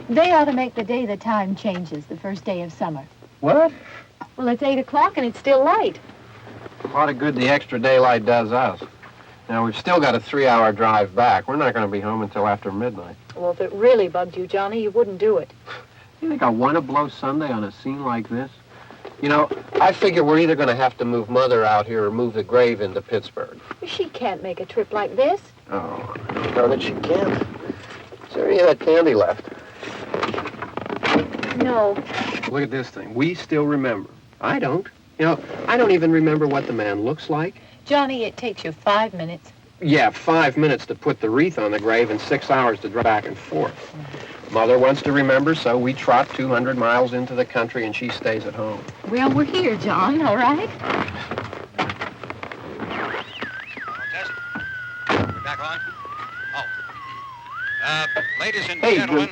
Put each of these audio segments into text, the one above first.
They ought to make the day the time changes, the first day of summer. What? Well, it's 8 o'clock and it's still light. A lot of good the extra daylight does us. Now, we've still got a 3-hour drive back. We're not going to be home until after midnight. Well, if it really bugged you, Johnny, you wouldn't do it. You think I want to blow Sunday on a scene like this? You know, I figure we're either going to have to move Mother out here or move the grave into Pittsburgh. She can't make a trip like this. Oh, darn it, she can't. Is there any of that candy left? No. Look at this thing. We still remember. I don't. You know, I don't even remember what the man looks like. Johnny, it takes you 5 minutes. Yeah, 5 minutes to put the wreath on the grave and 6 hours to drive back and forth. Mother wants to remember, so we trot 200 miles into the country and she stays at home. Well, we're here, John, all right? Test. We're back on? Oh. Ladies and gentlemen,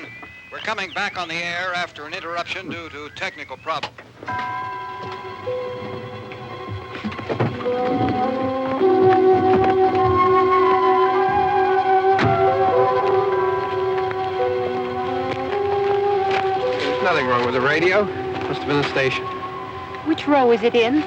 we're coming back on the air after an interruption due to technical problem. There's nothing wrong with the radio. Must have been the station. Which row is it in?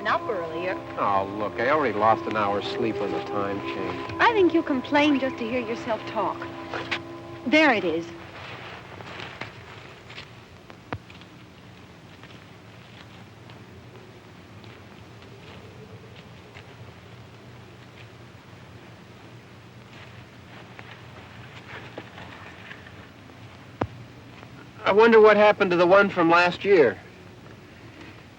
Up earlier. Oh, look, I already lost an hour's sleep on the time change. I think you complain just to hear yourself talk. There it is. I wonder what happened to the one from last year.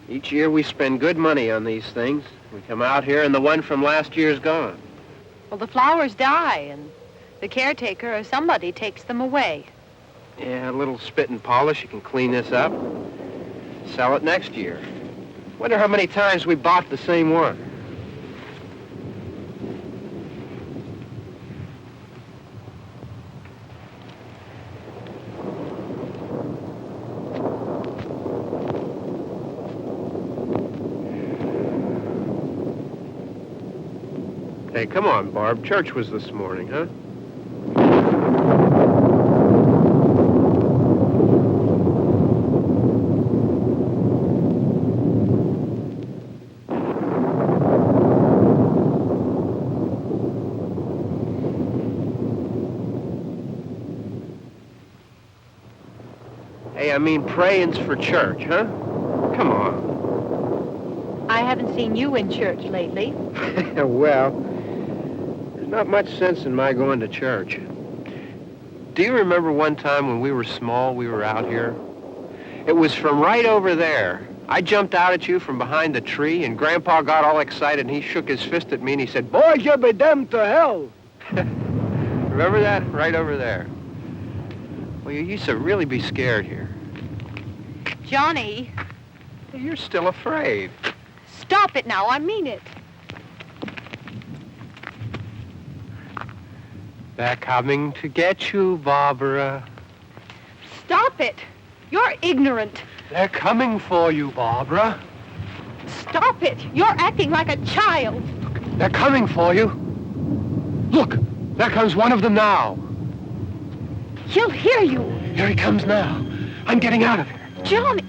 Each year we spend good money on these things. We come out here and the one from last year's gone. Well, the flowers die and the caretaker or somebody takes them away. Yeah, a little spit and polish. You can clean this up. Sell it next year. Wonder how many times we bought the same one. Hey, come on, Barb. Church was this morning, huh? Hey, I mean, praying's for church, huh? Come on. I haven't seen you in church lately. Well, not much sense in my going to church. Do you remember one time when we were small, we were out here? It was from right over there, I jumped out at you from behind the tree, and Grandpa got all excited, and he shook his fist at me, and he said, "Boys, you'll be damned to hell." Remember that? Right over there. Well, you used to really be scared here. Johnny, You're still afraid. stop it now. I mean it. They're coming to get you, Barbara. Stop it. You're ignorant. They're coming for you, Barbara. Stop it. You're acting like a child. They're coming for you. Look, there comes one of them now. He'll hear you. Here he comes now. I'm getting out of here. Johnny.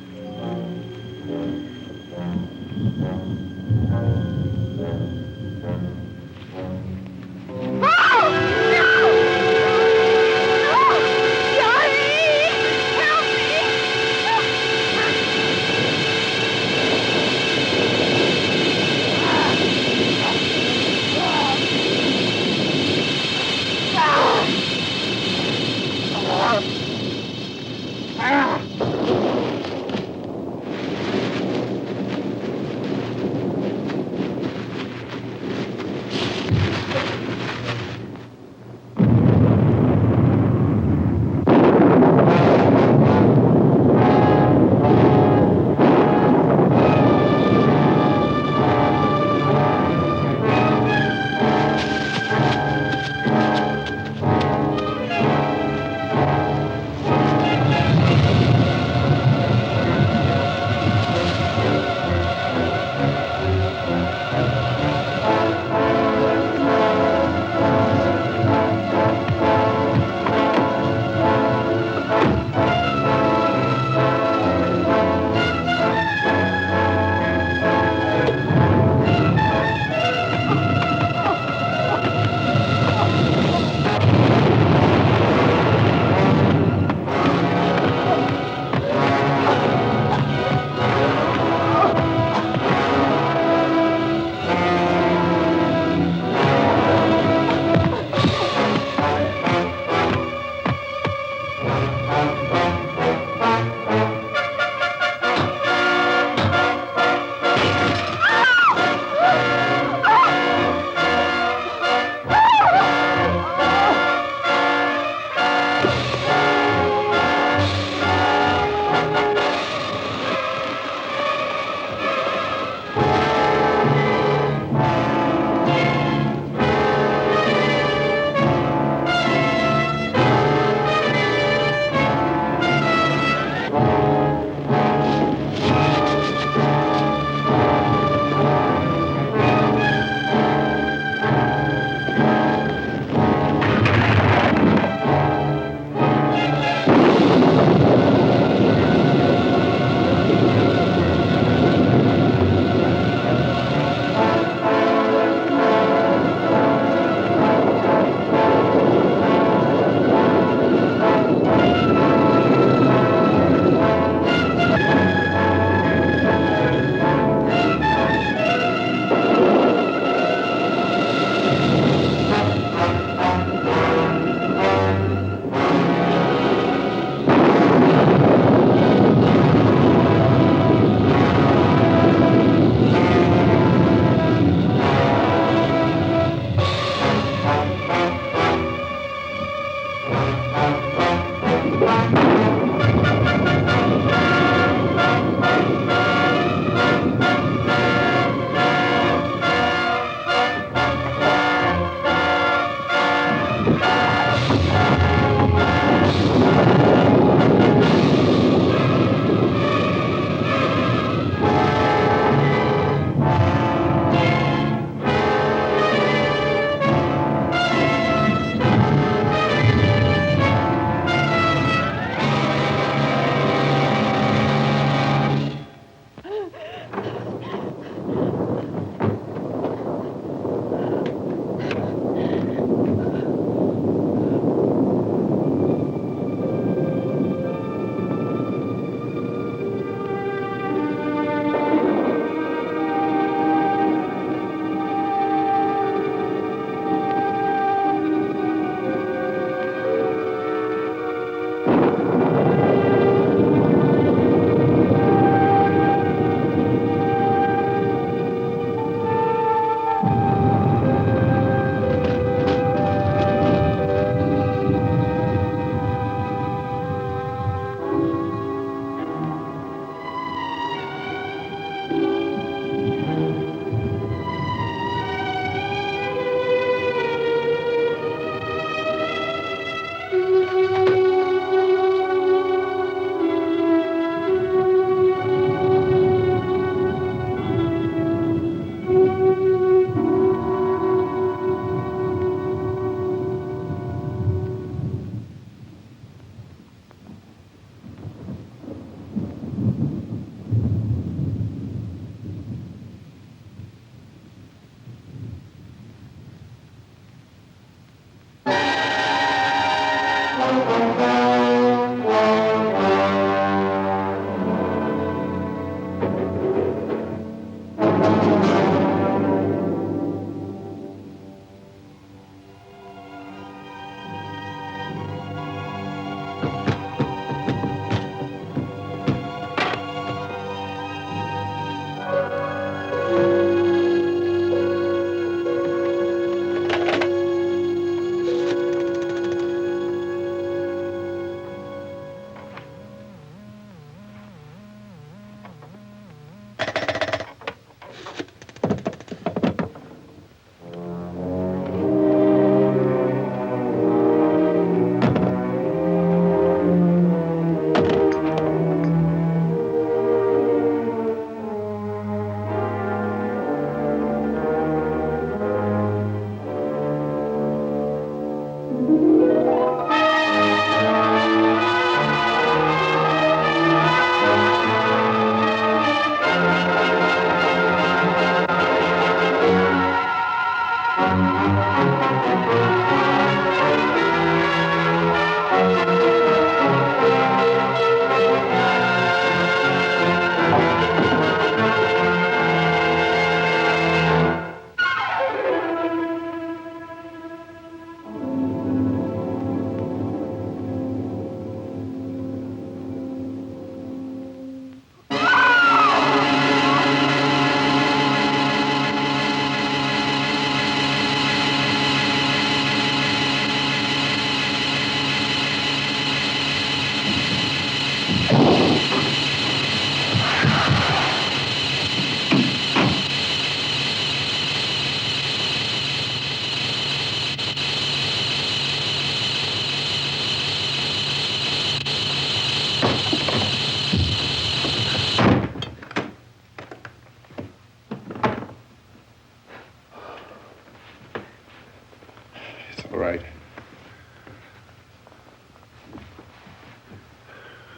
All right.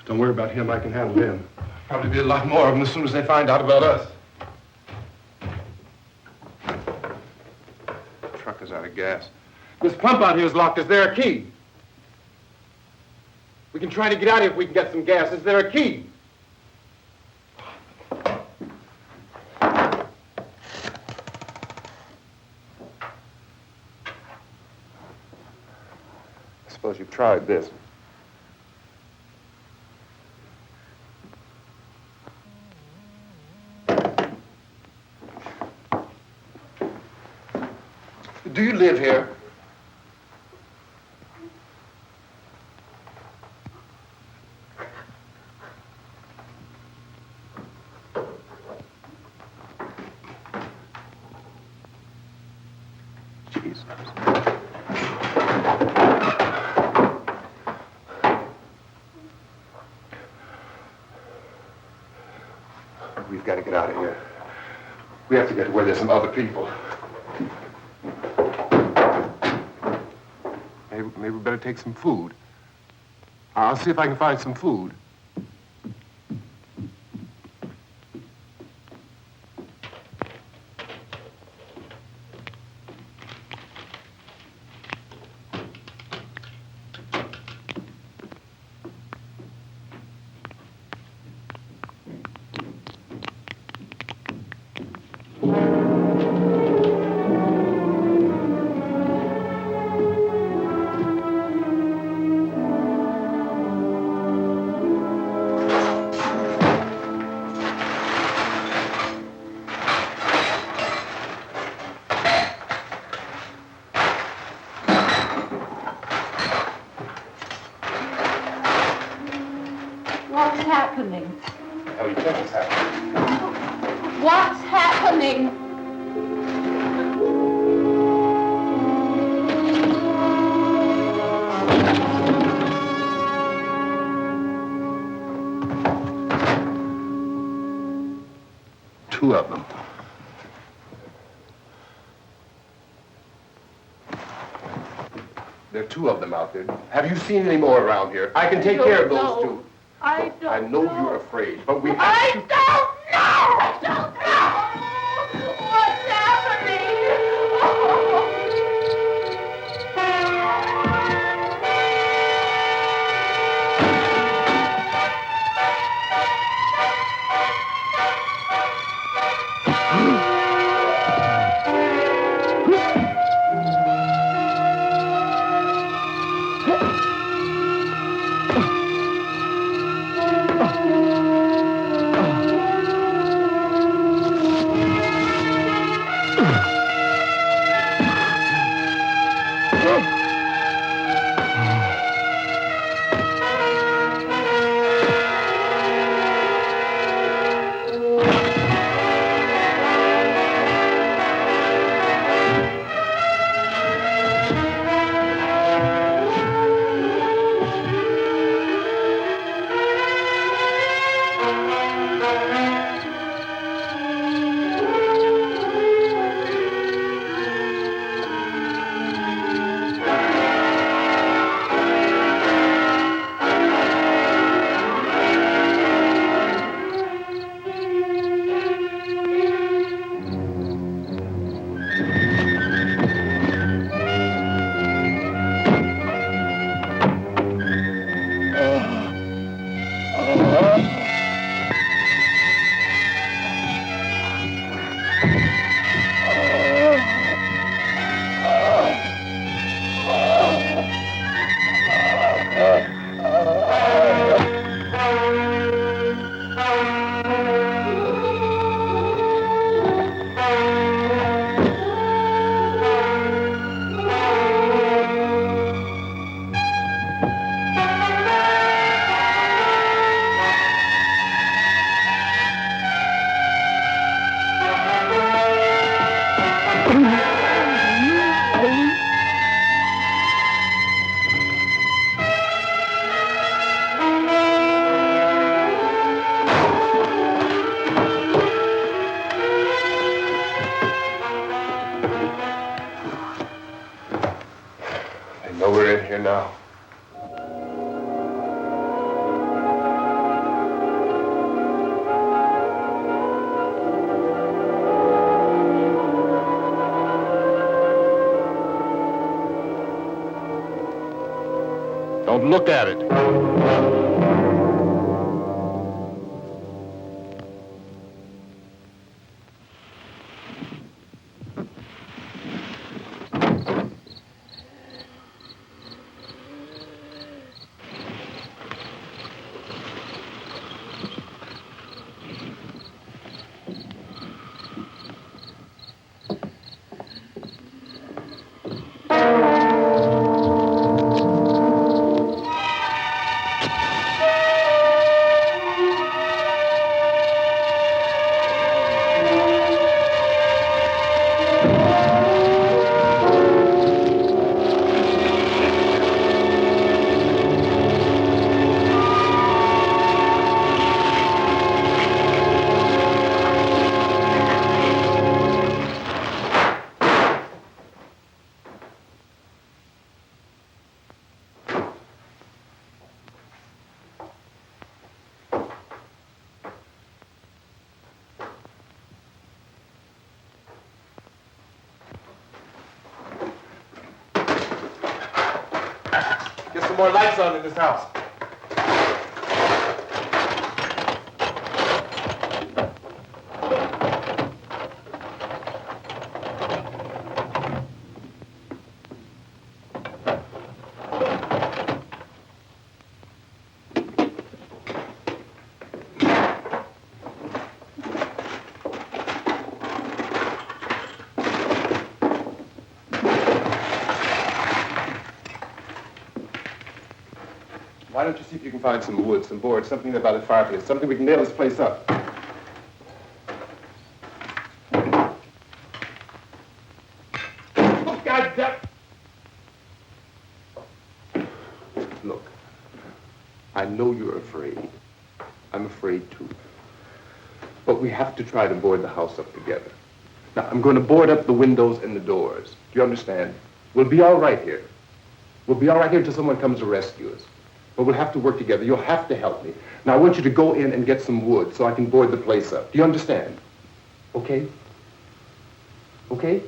Don't worry about him. I can handle him. Probably be a lot more of them as soon as they find out about us. The truck is out of gas. This pump out here is locked. Is there a key? We can try to get out of here if we can get some gas. Is there a key? I suppose you've tried this. Do you live here? Jesus. We've got to get out of here. We have to get to where there's some other people. Maybe we better take some food. I'll see if I can find some food. What's happening? What the hell do you think is happening? What's happening? Two of them. There are two of them out there. Have you seen any more around here? I can take care of those two. I don't I know you're afraid, but we have I to... don't know! I don't know! What's happening? Well, we're in here now. Don't look at it. Get some more lights on in this house. Why don't you see if you can find some wood, some boards, something about the fireplace, something we can nail this place up. Oh, God damn! Look, I know you're afraid. I'm afraid too. But we have to try to board the house up together. Now, I'm going to board up the windows and the doors. Do you understand? We'll be all right here. We'll be all right here until someone comes to rescue us. But we'll have to work together. You'll have to help me. Now, I want you to go in and get some wood so I can board the place up. Do you understand? Okay? Okay?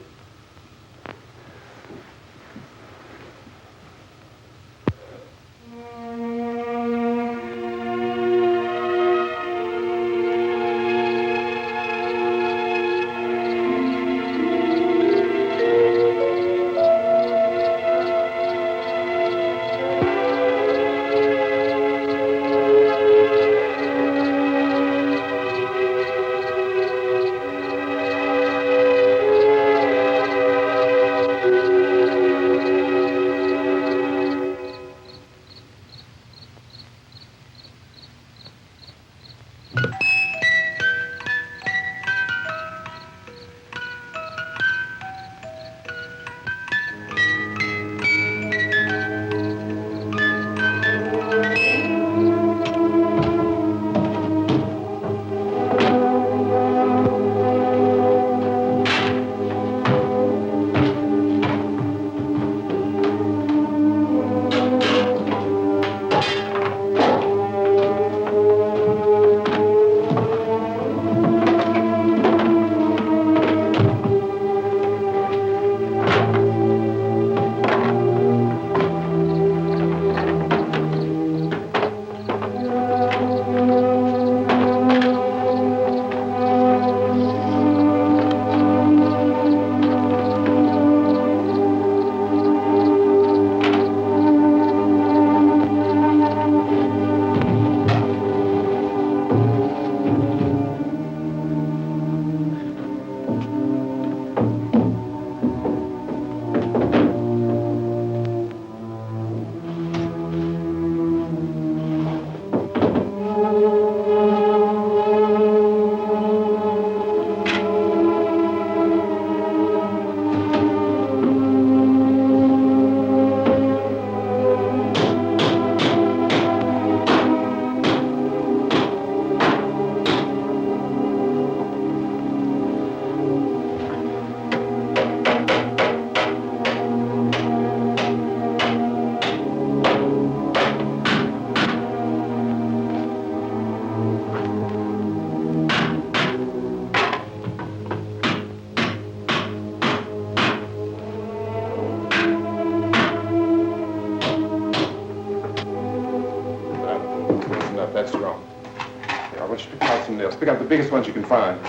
thumbnails. Pick out the biggest ones you can find.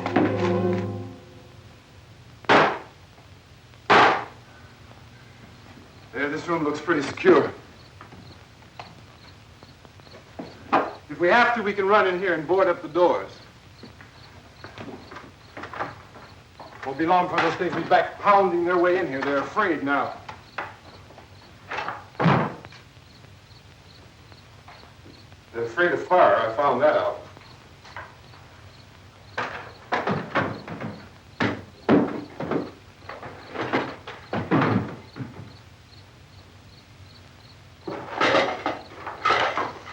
There, this room looks pretty secure. If we have to, we can run in here and board up the doors. Won't be long before those things will be back pounding their way in here. They're afraid now. They're afraid of fire. I found that out.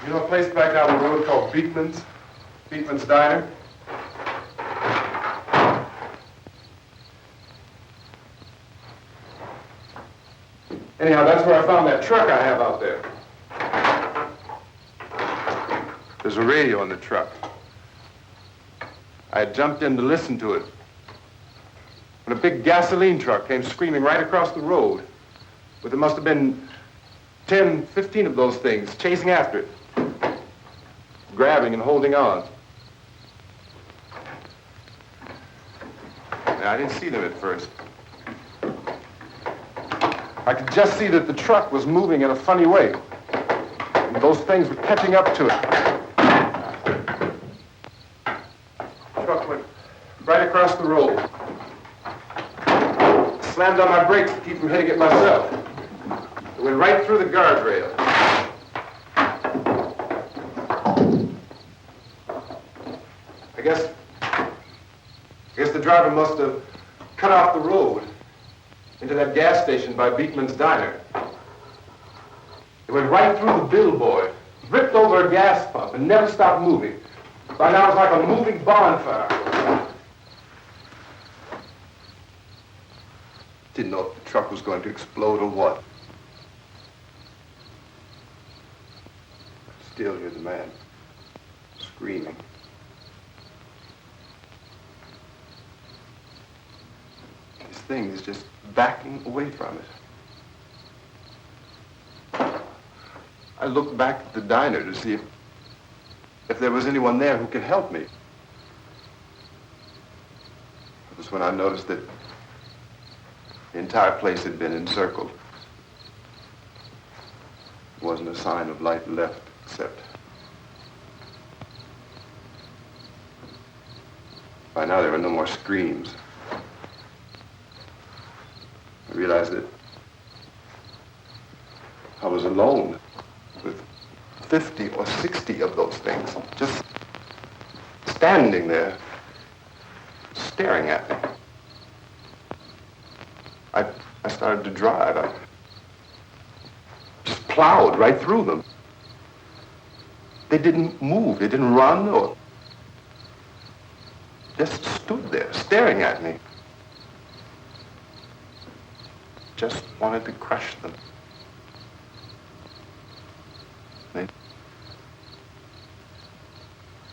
You know a place back down the road called Beekman's? Beekman's Diner? Anyhow, that's where I found that truck I have out there. There's a radio in the truck. I had jumped in to listen to it when a big gasoline truck came screaming right across the road. But there must have been 10, 15 of those things chasing after it, grabbing and holding on. Now, I didn't see them at first. I could just see that the truck was moving in a funny way. And those things were catching up to it. The truck went right across the road. Slammed on my brakes to keep from hitting it myself. It went right through the guardrail. I guess the driver must have cut off the road into that gas station by Beekman's Diner. It went right through the billboard, ripped over a gas pump, and never stopped moving. By now, it's like a moving bonfire. Didn't know if the truck was going to explode or what. Still hear the man screaming. This thing is just backing away from it. I looked back at the diner to see if there was anyone there who could help me. It was when I noticed that the entire place had been encircled. There wasn't a sign of light left except by now there were no more screams. I realized that I was alone with 50 or 60 of those things, just standing there, staring at me. I started to drive. I just plowed right through them. They didn't move. They didn't run or just stood there, staring at me. Just wanted to crush them. They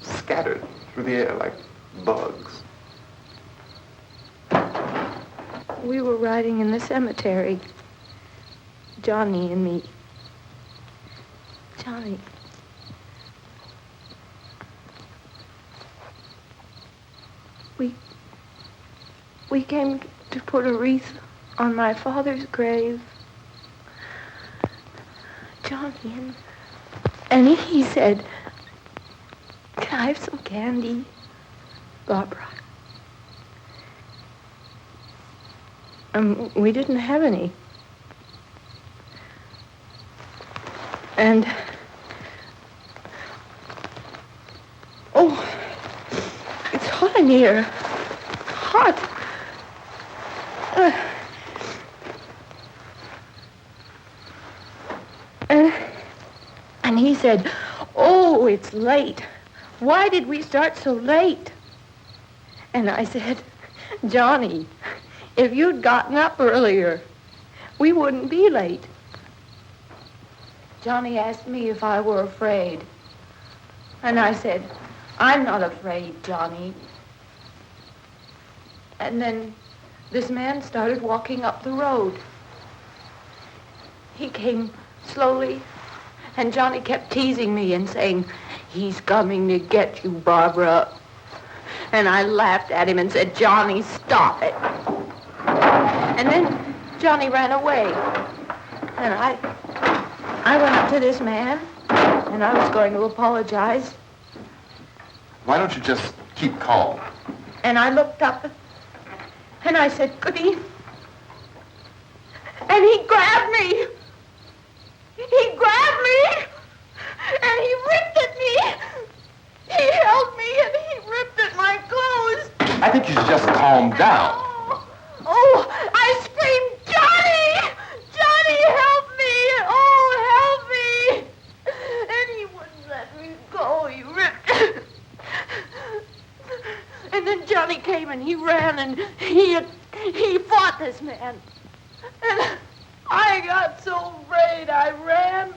scattered through the air like bugs. We were riding in the cemetery, Johnny and me. Johnny. We came to put a wreath on my father's grave. Johnny, and he said, "Can I have some candy, Barbara?" We didn't have any. And, oh, it's hot in here. Hot. And he said, "Oh, it's late. Why did we start so late?" And I said, "Johnny, if you'd gotten up earlier, we wouldn't be late." Johnny asked me if I were afraid. And I said, "I'm not afraid, Johnny." And then this man started walking up the road. He came slowly, and Johnny kept teasing me and saying, "He's coming to get you, Barbara." And I laughed at him and said, Johnny, stop it. And then Johnny ran away. And I went up to this man, and I was going to apologize. Why don't you just keep calm? And I looked up, and I said, good evening. And he grabbed me. He grabbed me, and he ripped at me. He held me, and he ripped at my clothes. I think you should just calm down. Oh, I screamed, Johnny! Johnny, help me! Oh, help me! And he wouldn't let me go. He ripped. And then Johnny came and he ran and he fought this man. And I got so afraid. I ran.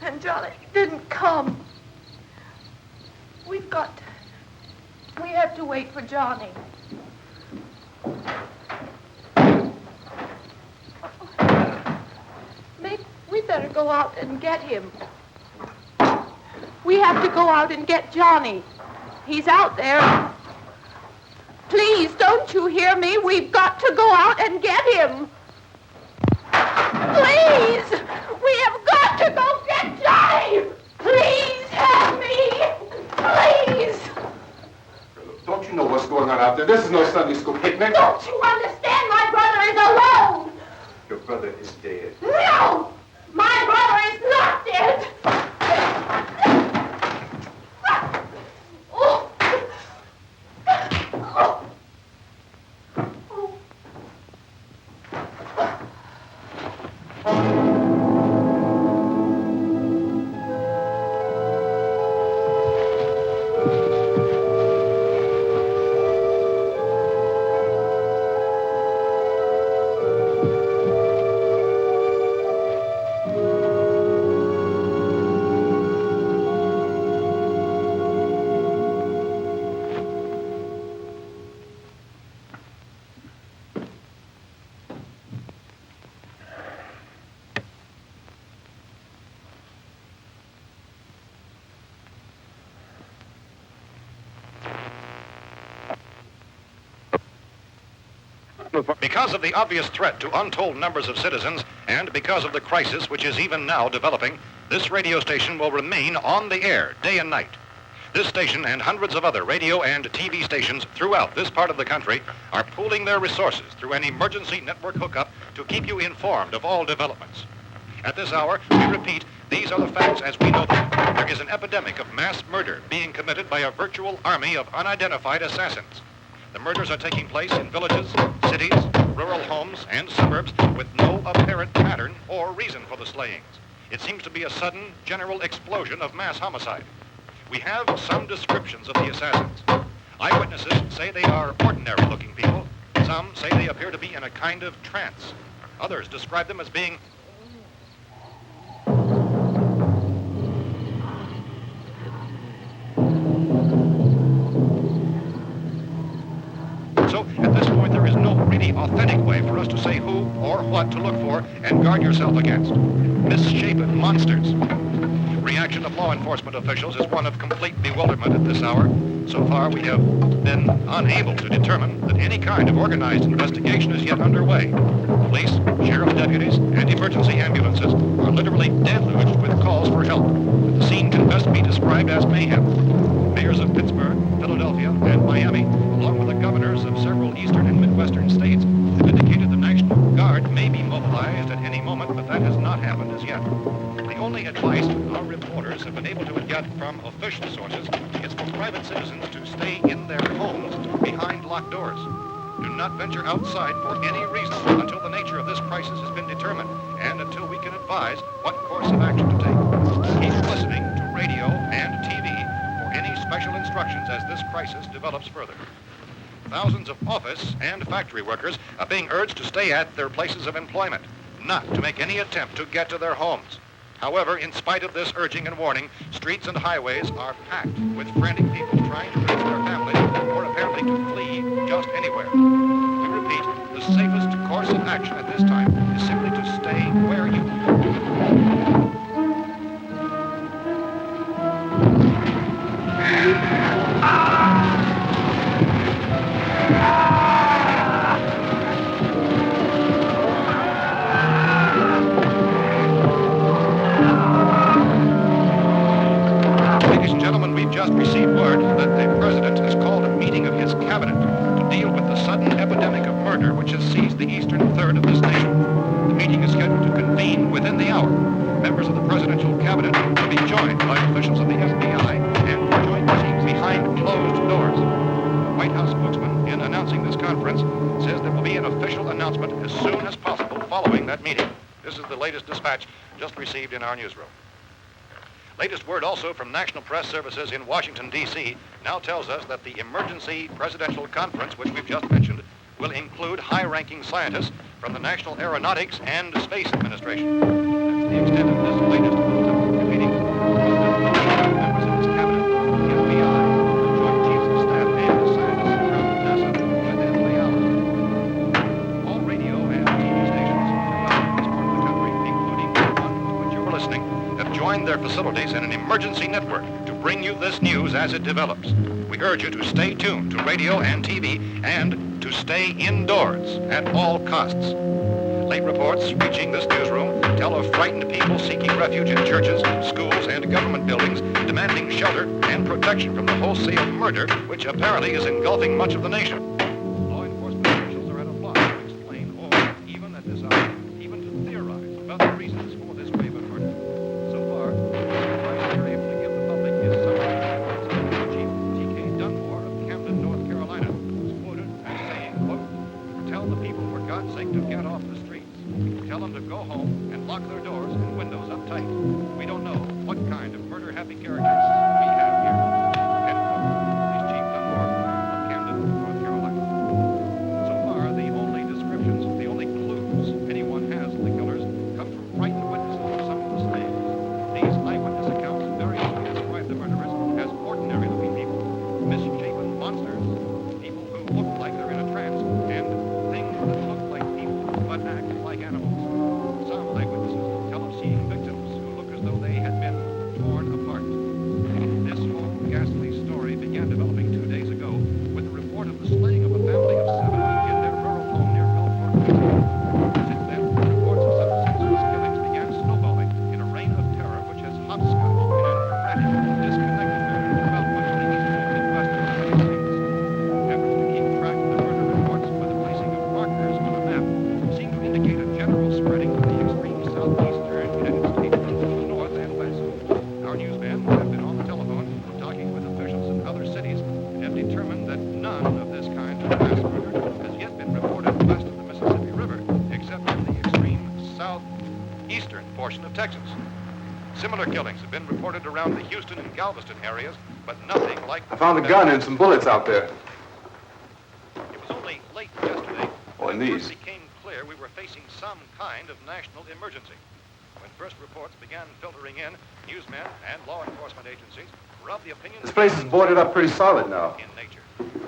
And Johnny didn't come. We have to wait for Johnny. Maybe we better go out and get him. We have to go out and get Johnny. He's out there. Please, don't you hear me? We've got to go out and get him. Please! We have got to go get Johnny! Please help me! Please! Don't you know what's going on out there? This is no Sunday school picnic. Don't you understand? My brother is alone! Your brother is dead. No! My brother is not dead! Oh. Oh. Because of the obvious threat to untold numbers of citizens, and because of the crisis which is even now developing, this radio station will remain on the air day and night. This station and hundreds of other radio and TV stations throughout this part of the country are pooling their resources through an emergency network hookup to keep you informed of all developments. At this hour, we repeat, these are the facts as we know them. There is an epidemic of mass murder being committed by a virtual army of unidentified assassins. The murders are taking place in villages, cities, rural homes, and suburbs with no apparent pattern or reason for the slayings. It seems to be a sudden, general explosion of mass homicide. We have some descriptions of the assassins. Eyewitnesses say they are ordinary-looking people. Some say they appear to be in a kind of trance. Others describe them as being So, at this point, there is no really authentic way for us to say who or what to look for and guard yourself against. Misshapen monsters. Reaction of law enforcement officials is one of complete bewilderment at this hour. So far, we have been unable to determine that any kind of organized investigation is yet underway. Police, sheriff deputies, and emergency ambulances are literally deluged with calls for help. The scene can best be described as mayhem. Mayors of Pittsburgh, Philadelphia, and Miami, along with the governors of several eastern and midwestern states, have indicated the National Guard may be mobilized at any moment, but that has not happened as yet. The only advice our reporters have been able to get from official sources is for private citizens to stay in their homes behind locked doors. Do not venture outside for any reason until the nature of this crisis has been determined and until we can advise what course of action to take. Keep listening to radio and TV for any special instructions as this crisis develops further. Thousands of office and factory workers are being urged to stay at their places of employment, not to make any attempt to get to their homes. However, in spite of this urging and warning, streets and highways are packed with frantic people trying to reach their families or apparently to flee just anywhere. We repeat, the safest course of action at this time is simply to stay where you are. received word that the president has called a meeting of his cabinet to deal with the sudden epidemic of murder which has seized the eastern third of this nation. The meeting is scheduled to convene within the hour. Members of the presidential cabinet will be joined by officials of the FBI and joint teams behind closed doors. The White House spokesman, in announcing this conference, says there will be an official announcement as soon as possible following that meeting. This is the latest dispatch just received in our newsroom. Latest word also from National Press Services in Washington, D.C. now tells us that the emergency presidential conference, which we've just mentioned, will include high-ranking scientists from the National Aeronautics and Space Administration. That's the extent of this latest meeting. Members of his cabinet, the FBI, the Joint Chiefs of Staff, and the scientists from NASA within the hour. All radio and TV stations throughout this part of the country, including the one to which you're listening, have joined their facilities in an emergency network to bring you this news as it develops. We urge you to stay tuned to radio and TV and to stay indoors at all costs. Late reports reaching this newsroom tell of frightened people seeking refuge in churches, schools, and government buildings, demanding shelter and protection from the wholesale murder which apparently is engulfing much of the nation. Law enforcement officials are at a loss to explain or, even at this hour, even to theorize about the reasons for this wave of murder. So far, the advice they're able to give the public is summary. Chief T.K. Dunmore of Camden, North Carolina, was quoted as saying, quote, "Tell the people, for God's sake, to get off the streets. Tell them to go home and lock their doors and windows up tight. We don't know what kind of murder-happy characters we have here." End quote. He's Chief Dunmore of Camden, North Carolina. So far, the only descriptions, the only clues anyone has of the killers come from frightened witnesses of some of the slaves. These eyewitness accounts variously describe the murderers as ordinary-looking people, misshapen monsters, people who look like they're in a trance, and things that look like people but act like animals. Some eyewitnesses tell of seeing victims who look as though they had been torn apart. This whole ghastly story began developing 2 days ago with the report of the slaying of a family of 7 in their rural home near Gulfport, Virginia. Since then, reports of such senseless killings began snowballing in a reign of terror which has hopscotched in an erratic, disconnected manner throughout much of the eastern Midwestern United States. Efforts to keep track of the murder reports by the placing of markers on a map seem to indicate a general spreading of the extreme southeastern United States to the north and west. Our newsmen have been on the telephone talking with officials in other cities and have determined that none of this kind of mass murder has yet been reported west of the Mississippi River, except in the extreme southeastern portion of Texas. Similar killings have been reported around the Houston and Galveston areas, but nothing like... I found a gun and some bullets out there. It was only late yesterday Oh, and when it these. first became clear we were facing some kind of national emergency. When first reports began filtering in, newsmen and law enforcement agencies were of the opinion This place is boarded up pretty solid now. in nature.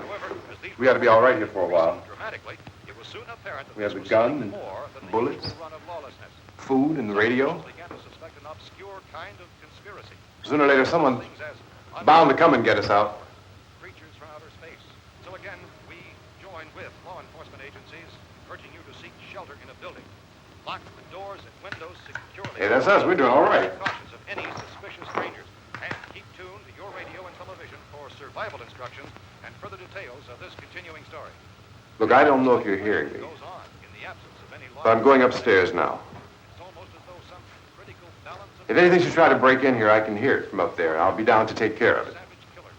However, as these We ought to be all right here for a while. dramatically, it was soon apparent that We have this the was gun something and more than bullets. the usual run of lawlessness. Food and the radio. Some began to suspect an obscure kind of conspiracy. Sooner or later, someone Things as bound to come and get us out. creatures from outer space. So again, we join with law enforcement agencies, urging you to seek shelter in a building. Lock the doors and windows securely. Hey, that's us. We're doing all right. Cautious of any suspicious strangers. And keep tuned to your radio and television for survival instructions and further details of this continuing story. Look, I don't know if you're hearing me, Goes on in the absence of any law. but I'm going upstairs now. It's almost as though some critical balance of If anything should try to break in here, I can hear it from up there. I'll be down to take care of it. savage killers.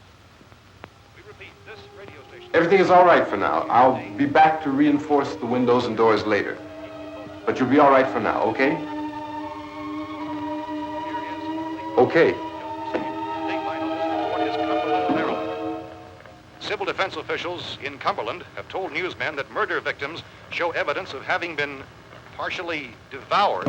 We repeat, this radio station. Everything is all right for now. I'll be back to reinforce the windows and doors later. But you'll be all right for now, okay? Okay. Civil defense officials in Cumberland have told newsmen that murder victims show evidence of having been partially devoured.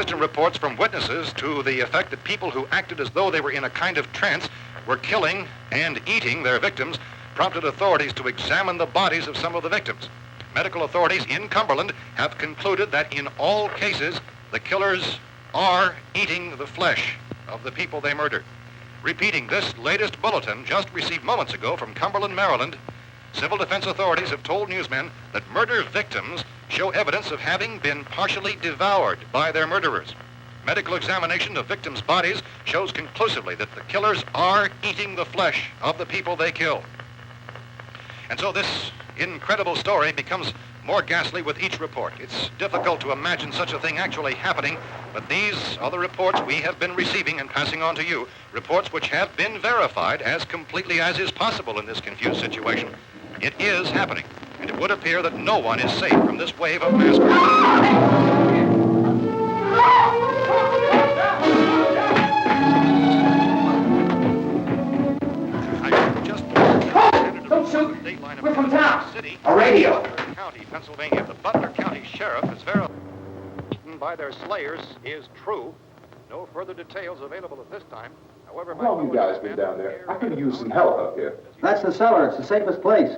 Inconsistent reports from witnesses to the effect that people who acted as though they were in a kind of trance were killing and eating their victims prompted authorities to examine the bodies of some of the victims. Medical authorities in Cumberland have concluded that in all cases, the killers are eating the flesh of the people they murdered. Repeating this latest bulletin just received moments ago from Cumberland, Maryland, civil defense authorities have told newsmen that murder victims show evidence of having been partially devoured by their murderers. Medical examination of victims' bodies shows conclusively that the killers are eating the flesh of the people they kill. And so this incredible story becomes more ghastly with each report. It's difficult to imagine such a thing actually happening, but these are the reports we have been receiving and passing on to you, reports which have been verified as completely as is possible in this confused situation. It is happening, and it would appear that no one is safe from this wave of mass murder. Don't shoot! We're from town. A radio. County, Pennsylvania. The Butler County Sheriff is verified by their slayers is true. No further details available at this time. However, How long you guys been down there? I could use some help up here. That's the cellar. It's the safest place.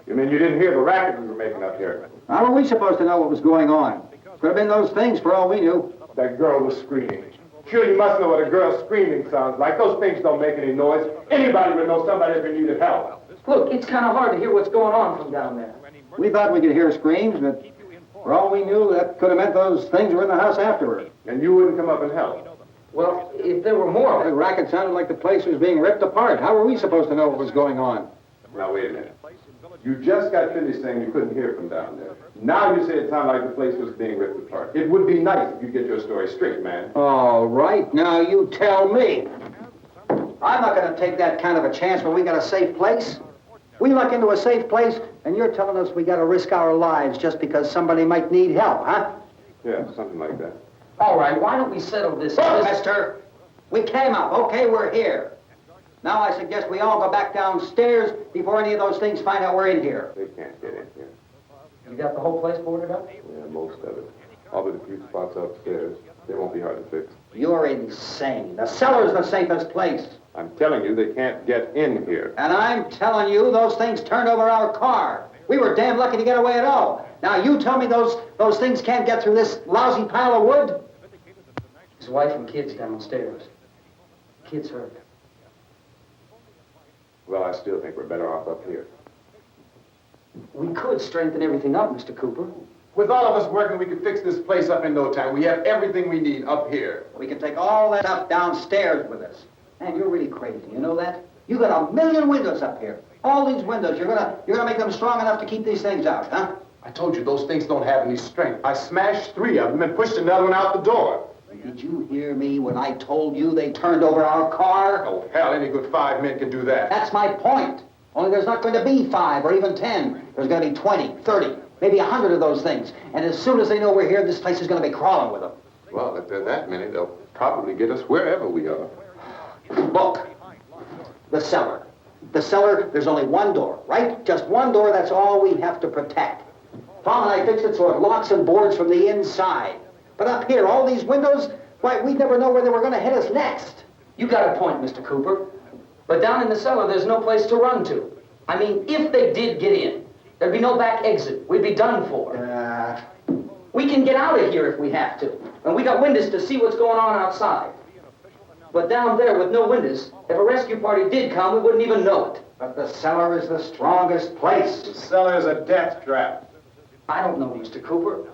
You mean you didn't hear the racket we were making up here? How were we supposed to know what was going on? Could have been those things for all we knew. That girl was screaming. Sure, you must know what a girl screaming sounds like. Those things don't make any noise. Anybody would know somebody ever needed help. Look, it's kind of hard to hear what's going on from down there. We thought we could hear screams, but for all we knew, that could have meant those things were in the house afterward. And you wouldn't come up and help? Well, if there were more... The racket sounded like the place was being ripped apart. How were we supposed to know what was going on? Now, wait a minute. You just got finished saying you couldn't hear from down there. Now you say it sounded like the place was being ripped apart. It would be nice if you get your story straight, man. All right, now you tell me. I'm not going to take that kind of a chance when we got a safe place. We luck into a safe place, and you're telling us we got to risk our lives just because somebody might need help, huh? Yeah, something like that. All right, why don't we settle this? Look, mister, we came up. Okay, we're here. Now I suggest we all go back downstairs before any of those things find out we're in here. They can't get in here. You got the whole place boarded up? Yeah, most of it. All but a few spots upstairs. They won't be hard to fix. You're insane. The cellar's the safest place. I'm telling you, they can't get in here. And I'm telling you, those things turned over our car. We were damn lucky to get away at all. Now you tell me those things can't get through this lousy pile of wood? His wife and kids downstairs. Kids hurt. Well, I still think we're better off up here. We could strengthen everything up, Mr. Cooper. With all of us working, we could fix this place up in no time. We have everything we need up here. We can take all that stuff downstairs with us. Man, you're really crazy. You know that? You got 1 million windows up here. All these windows, you're gonna make them strong enough to keep these things out, huh? I told you those things don't have any strength. I smashed 3 of them and pushed another one out the door. Did you hear me when I told you they turned over our car? Oh, hell, any good 5 men can do that. That's my point. Only there's not going to be 5 or even 10. There's going to be 20, 30, maybe 100 of those things. And as soon as they know we're here, this place is going to be crawling with them. Well, if there are that many, they'll probably get us wherever we are. Look, the cellar. The cellar, there's only one door, right? Just one door, that's all we have to protect. Tom and I fixed it so it locks and boards from the inside. But up here, all these windows, why, we'd never know where they were going to hit us next. You got a point, Mr. Cooper. But down in the cellar, there's no place to run to. I mean, if they did get in, there'd be no back exit. We'd be done for. We can get out of here if we have to. And we got windows to see what's going on outside. But down there with no windows, if a rescue party did come, we wouldn't even know it. But the cellar is the strongest place. The cellar is a death trap. I don't know, Mr. Cooper.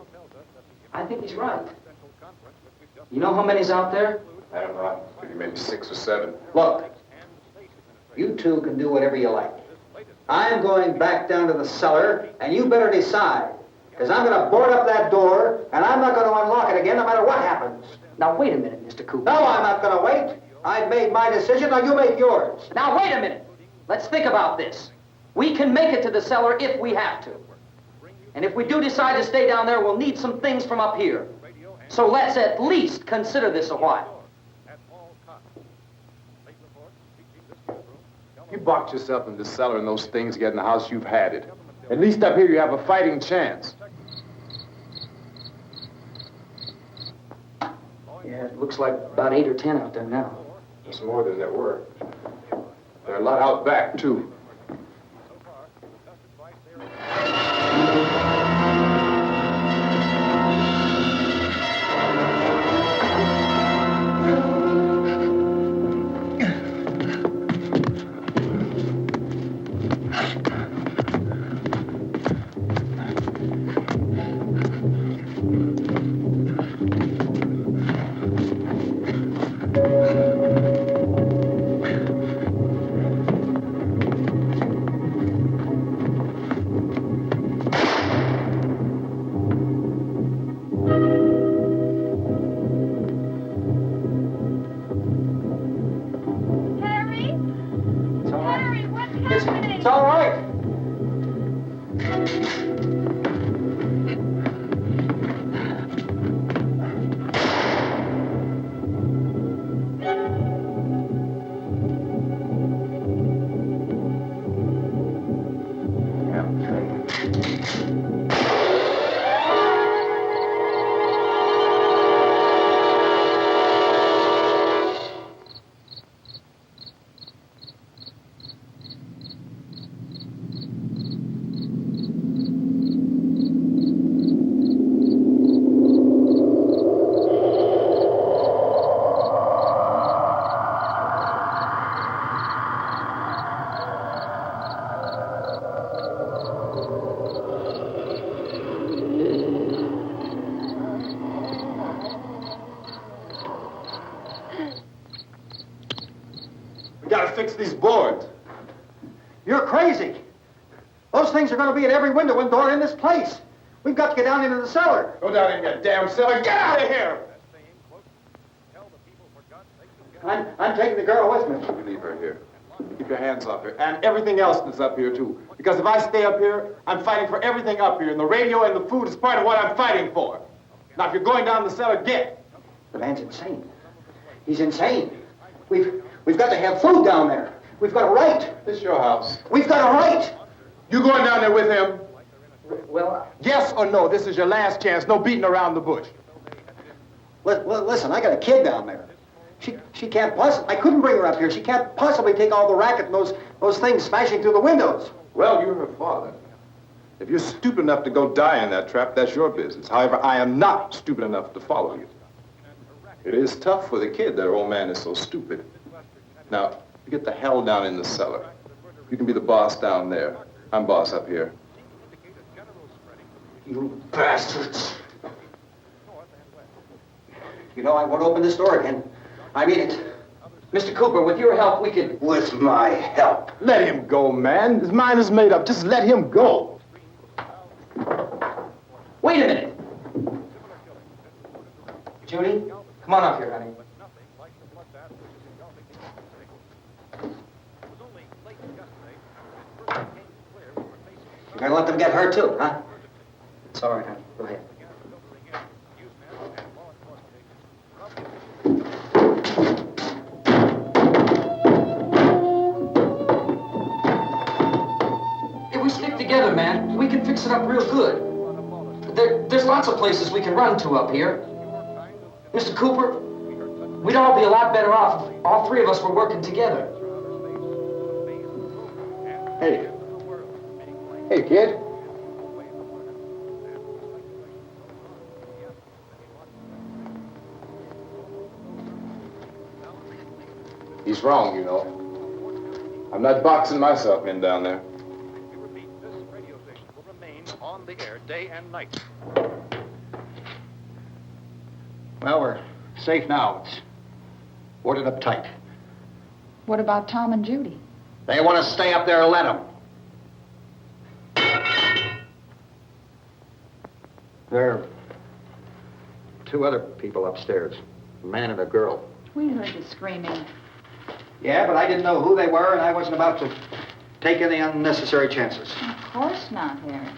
I think he's right. You know how many's out there? I don't know. Maybe 6 or 7. Look, you two can do whatever you like. I'm going back down to the cellar, and you better decide. Because I'm going to board up that door, and I'm not going to unlock it again no matter what happens. Now, wait a minute, Mr. Cooper. No, I'm not going to wait. I've made my decision, now you make yours. Now, wait a minute. Let's think about this. We can make it to the cellar if we have to. And if we do decide to stay down there, we'll need some things from up here. So let's at least consider this a while. You boxed yourself in the cellar and those things get in the house, you've had it. At least up here you have a fighting chance. Yeah, it looks like about 8 or 10 out there now. There's more than there were. There are a lot out back, too. It's all right. We gotta fix these boards. You're crazy. Those things are going to be at every window and door in this place. We've got to get down into the cellar. Go down in your damn cellar. Get out of here! I'm taking the girl with me. You leave her here. Keep your hands off her. And everything else that's up here, too. Because if I stay up here, I'm fighting for everything up here. And the radio and the food is part of what I'm fighting for. Now, if you're going down the cellar, get. The man's insane. He's insane. We've got to have food down there. We've got a right. This is your house. We've got a right. You going down there with him? Well, Yes or no? This is your last chance. No beating around the bush. Listen, I got a kid down there. She can't possibly... I couldn't bring her up here. She can't possibly take all the racket and those things smashing through the windows. Well, you're her father. If you're stupid enough to go die in that trap, that's your business. However, I am not stupid enough to follow you. It is tough for the kid that her old man is so stupid. Now, you get the hell down in the cellar. You can be the boss down there. I'm boss up here. You bastards. You know, I won't open this door again. I mean it. Mr. Cooper, with your help, we could... With my help. Let him go, man. His mind is made up. Just let him go. Wait a minute. Judy, come on up here, honey. You're gonna let them get hurt too, huh? It's all right, honey. Go ahead. If we stick together, man, we can fix it up real good. There's lots of places we can run to up here. Mr. Cooper, we'd all be a lot better off if all three of us were working together. Hey. Hey, kid. He's wrong, you know. I'm not boxing myself in down there. We repeat, this radio station will remain on the air day and night. Well, we're safe now. It's boarded up tight. What about Tom and Judy? They want to stay up there, let them. There are two other people upstairs, a man and a girl. We heard the screaming. Yeah, but I didn't know who they were, and I wasn't about to take any unnecessary chances. Of course not, Harry.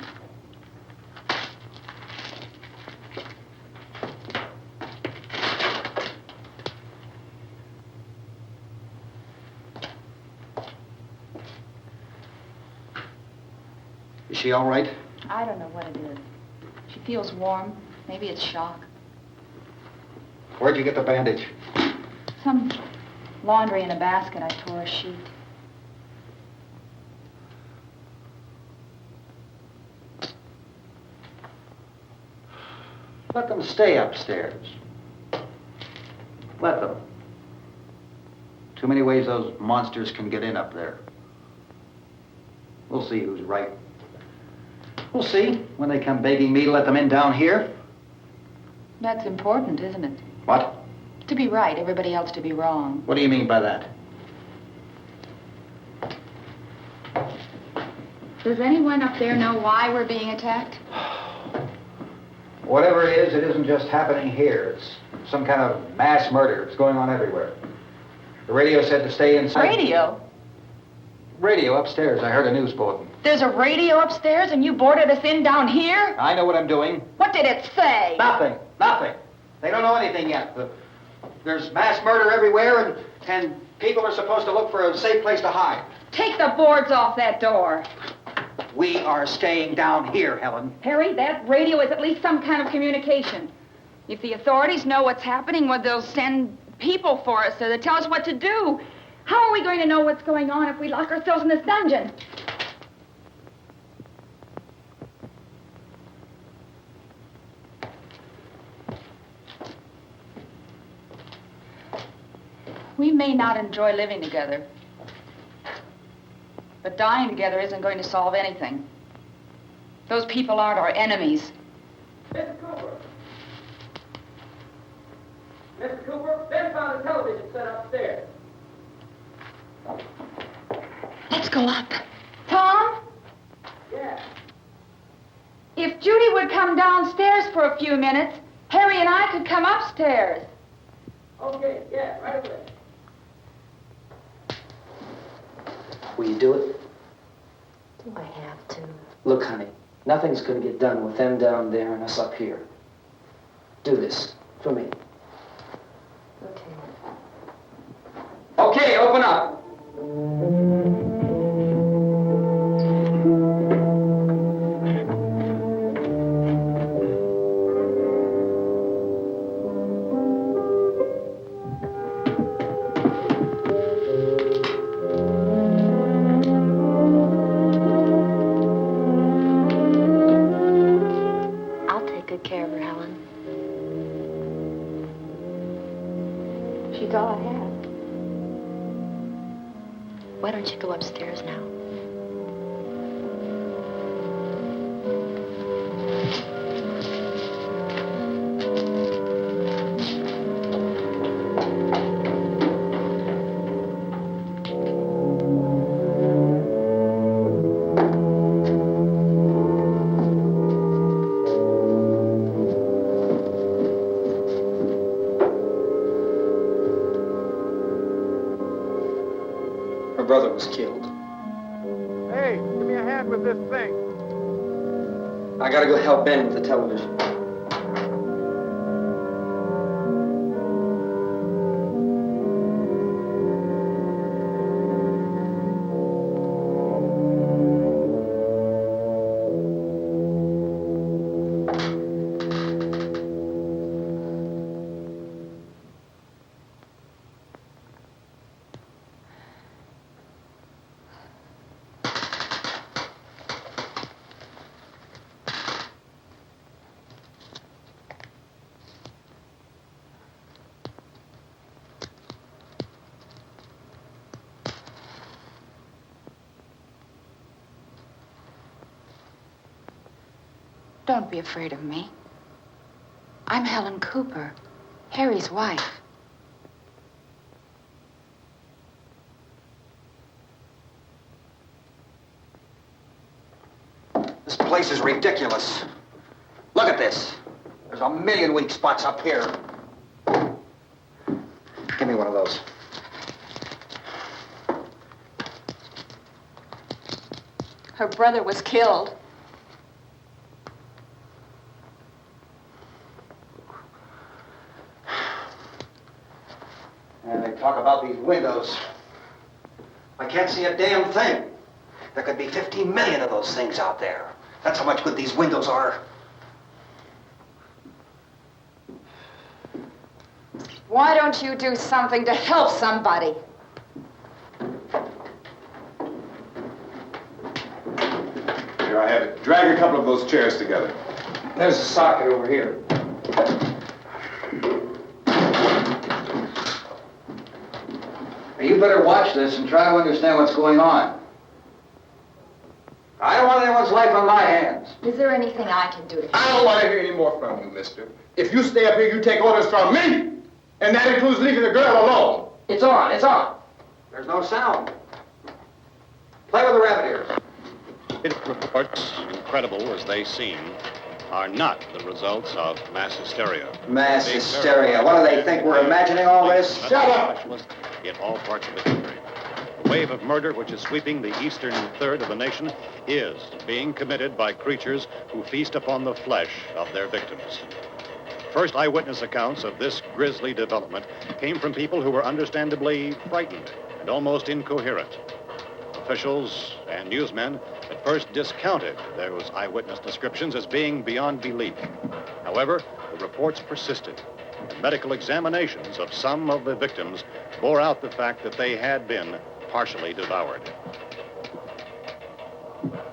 Is she all right? I don't know what it is. She feels warm. Maybe it's shock. Where'd you get the bandage? Some laundry in a basket. I tore a sheet. Let them stay upstairs. Let them. Too many ways those monsters can get in up there. We'll see who's right. We'll see when they come begging me to let them in down here. That's important, isn't it? What? To be right, everybody else to be wrong. What do you mean by that? Does anyone up there know why we're being attacked? Whatever it is, it isn't just happening here. It's some kind of mass murder. It's going on everywhere. The radio said to stay inside. Radio? Radio upstairs. I heard a news bulletin. There's a radio upstairs and you boarded us in down here? I know what I'm doing. What did it say? Nothing. Nothing. They don't know anything yet. There's mass murder everywhere, and people are supposed to look for a safe place to hide. Take the boards off that door. We are staying down here, Helen. Harry, that radio is at least some kind of communication. If the authorities know what's happening, well, they'll send people for us so they'll tell us what to do. How are we going to know what's going on if we lock ourselves in this dungeon? We may not enjoy living together, but dying together isn't going to solve anything. Those people aren't our enemies. Mr. Cooper! Mr. Cooper, Ben found a television set upstairs. Let's go up. Tom? Yeah. If Judy would come downstairs for a few minutes, Harry and I could come upstairs. Okay, yeah, right away. Will you do it? Do I have to? Look, honey, nothing's going to get done with them down there and us up here. Do this for me. Okay. Okay, open up. I'll take good care of her, Helen. She's all I have. Why don't you go upstairs now? Her brother was killed. Hey, give me a hand with this thing. I gotta go help Ben with the television. Don't be afraid of me. I'm Helen Cooper, Harry's wife. This place is ridiculous. Look at this. There's a million weak spots up here. Give me one of those. Her brother was killed. And they talk about these windows. I can't see a damn thing. There could be 15 million of those things out there. That's how much good these windows are. Why don't you do something to help somebody? Here I have it. Drag a couple of those chairs together. There's a socket over here. Now, you better watch this and try to understand what's going on. I don't want anyone's life on my hands. Is there anything I can do to I don't want to hear any more from you, mister. If you stay up here, you take orders from me. And that includes leaving the girl alone. It's on, it's on. There's no sound. Play with the rabbit ears. Reports, incredible as they seem, are not the results of mass hysteria. Mass hysteria. What do they think? We're imagining all this? Shut up! In all parts of the country. The wave of murder which is sweeping the eastern third of the nation is being committed by creatures who feast upon the flesh of their victims. First eyewitness accounts of this grisly development came from people who were understandably frightened and almost incoherent. Officials and newsmen at first discounted those eyewitness descriptions as being beyond belief. However, the reports persisted. And medical examinations of some of the victims bore out the fact that they had been partially devoured.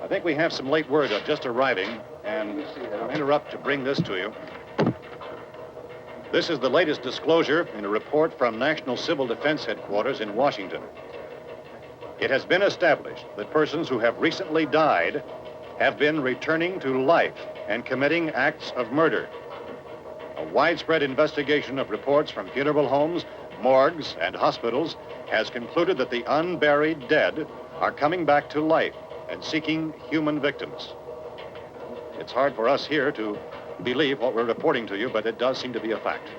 I think we have some late word just arriving, and I'll interrupt to bring this to you. This is the latest disclosure in a report from National Civil Defense Headquarters in Washington. It has been established that persons who have recently died have been returning to life and committing acts of murder. A widespread investigation of reports from funeral homes, morgues, and hospitals has concluded that the unburied dead are coming back to life and seeking human victims. It's hard for us here to believe what we're reporting to you, but it does seem to be a fact.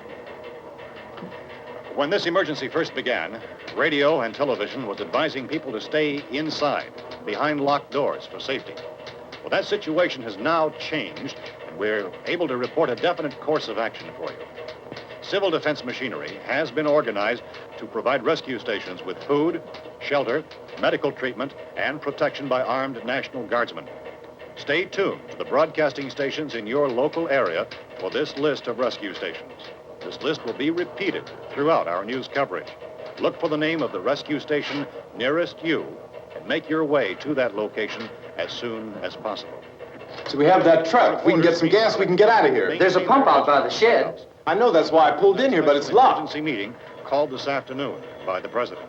When this emergency first began, radio and television was advising people to stay inside, behind locked doors for safety. Well, that situation has now changed, and we're able to report a definite course of action for you. Civil defense machinery has been organized to provide rescue stations with food, shelter, medical treatment, and protection by armed National Guardsmen. Stay tuned to the broadcasting stations in your local area for this list of rescue stations. This list will be repeated throughout our news coverage. Look for the name of the rescue station nearest you and make your way to that location as soon as possible. So we have that truck. If we can get some gas, we can get out of here. There's a pump out by the shed. I know, that's why I pulled in here, but it's locked. Emergency meeting called this afternoon by the President.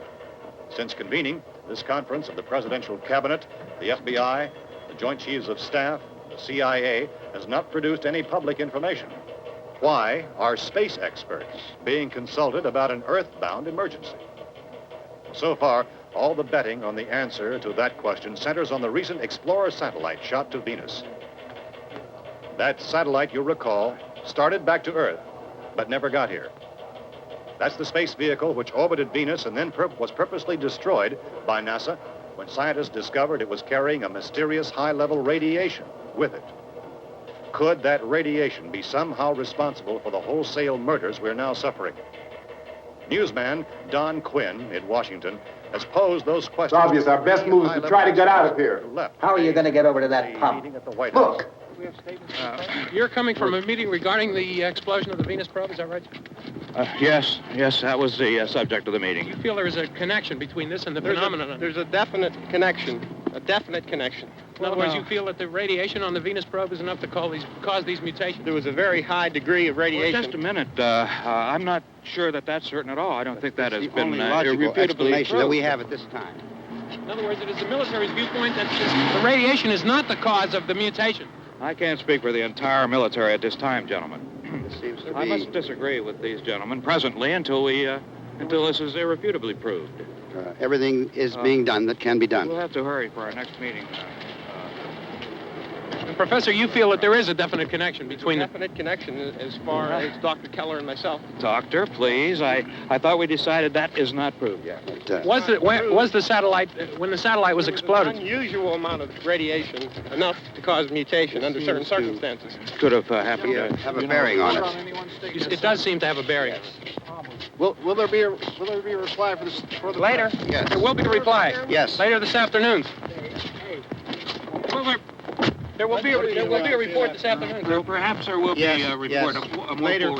Since convening this conference of the Presidential Cabinet, the FBI, the Joint Chiefs of Staff, the CIA has not produced any public information. Why are space experts being consulted about an earthbound emergency? So far, all the betting on the answer to that question centers on the recent Explorer satellite shot to Venus. That satellite, you'll recall, started back to Earth, but never got here. That's the space vehicle which orbited Venus and then was purposely destroyed by NASA when scientists discovered it was carrying a mysterious high-level radiation with it. Could that radiation be somehow responsible for the wholesale murders we're now suffering? Newsman Don Quinn in Washington has posed those questions. It's obvious our best move is to try to get out of here. How are you going to get over to that pump? Look. You're coming from a meeting regarding the explosion of the Venus probe, is that right? Yes, that was the subject of the meeting. You feel there is a connection between this and the phenomenon? There's a definite connection. In other words, you feel that the radiation on the Venus probe is enough to cause these mutations? There was a very high degree of radiation. Well, just a minute. I'm not sure that that's certain at all. I don't think that has been logical explanation that we have at this time. In other words, it is the military's viewpoint that the radiation is not the cause of the mutation. I can't speak for the entire military at this time, gentlemen. This seems to I must disagree with these gentlemen presently until this is irrefutably proved. Everything is being done that can be done. We'll have to hurry for our next meeting. Professor, you feel that there is a definite connection between connection as far as Dr. Keller and myself. Doctor, please. I thought we decided that is not proved yet. Was the satellite, when the satellite was exploded? An unusual amount of radiation, enough to cause mutation under certain circumstances. Could have happened. Have a bearing on it. It does seem to have a bearing. Will there be a reply for the later? Yes. There will be a reply. Yes. Later this afternoon. There will be a report this afternoon. Well, perhaps there will be a report. Yes. Later.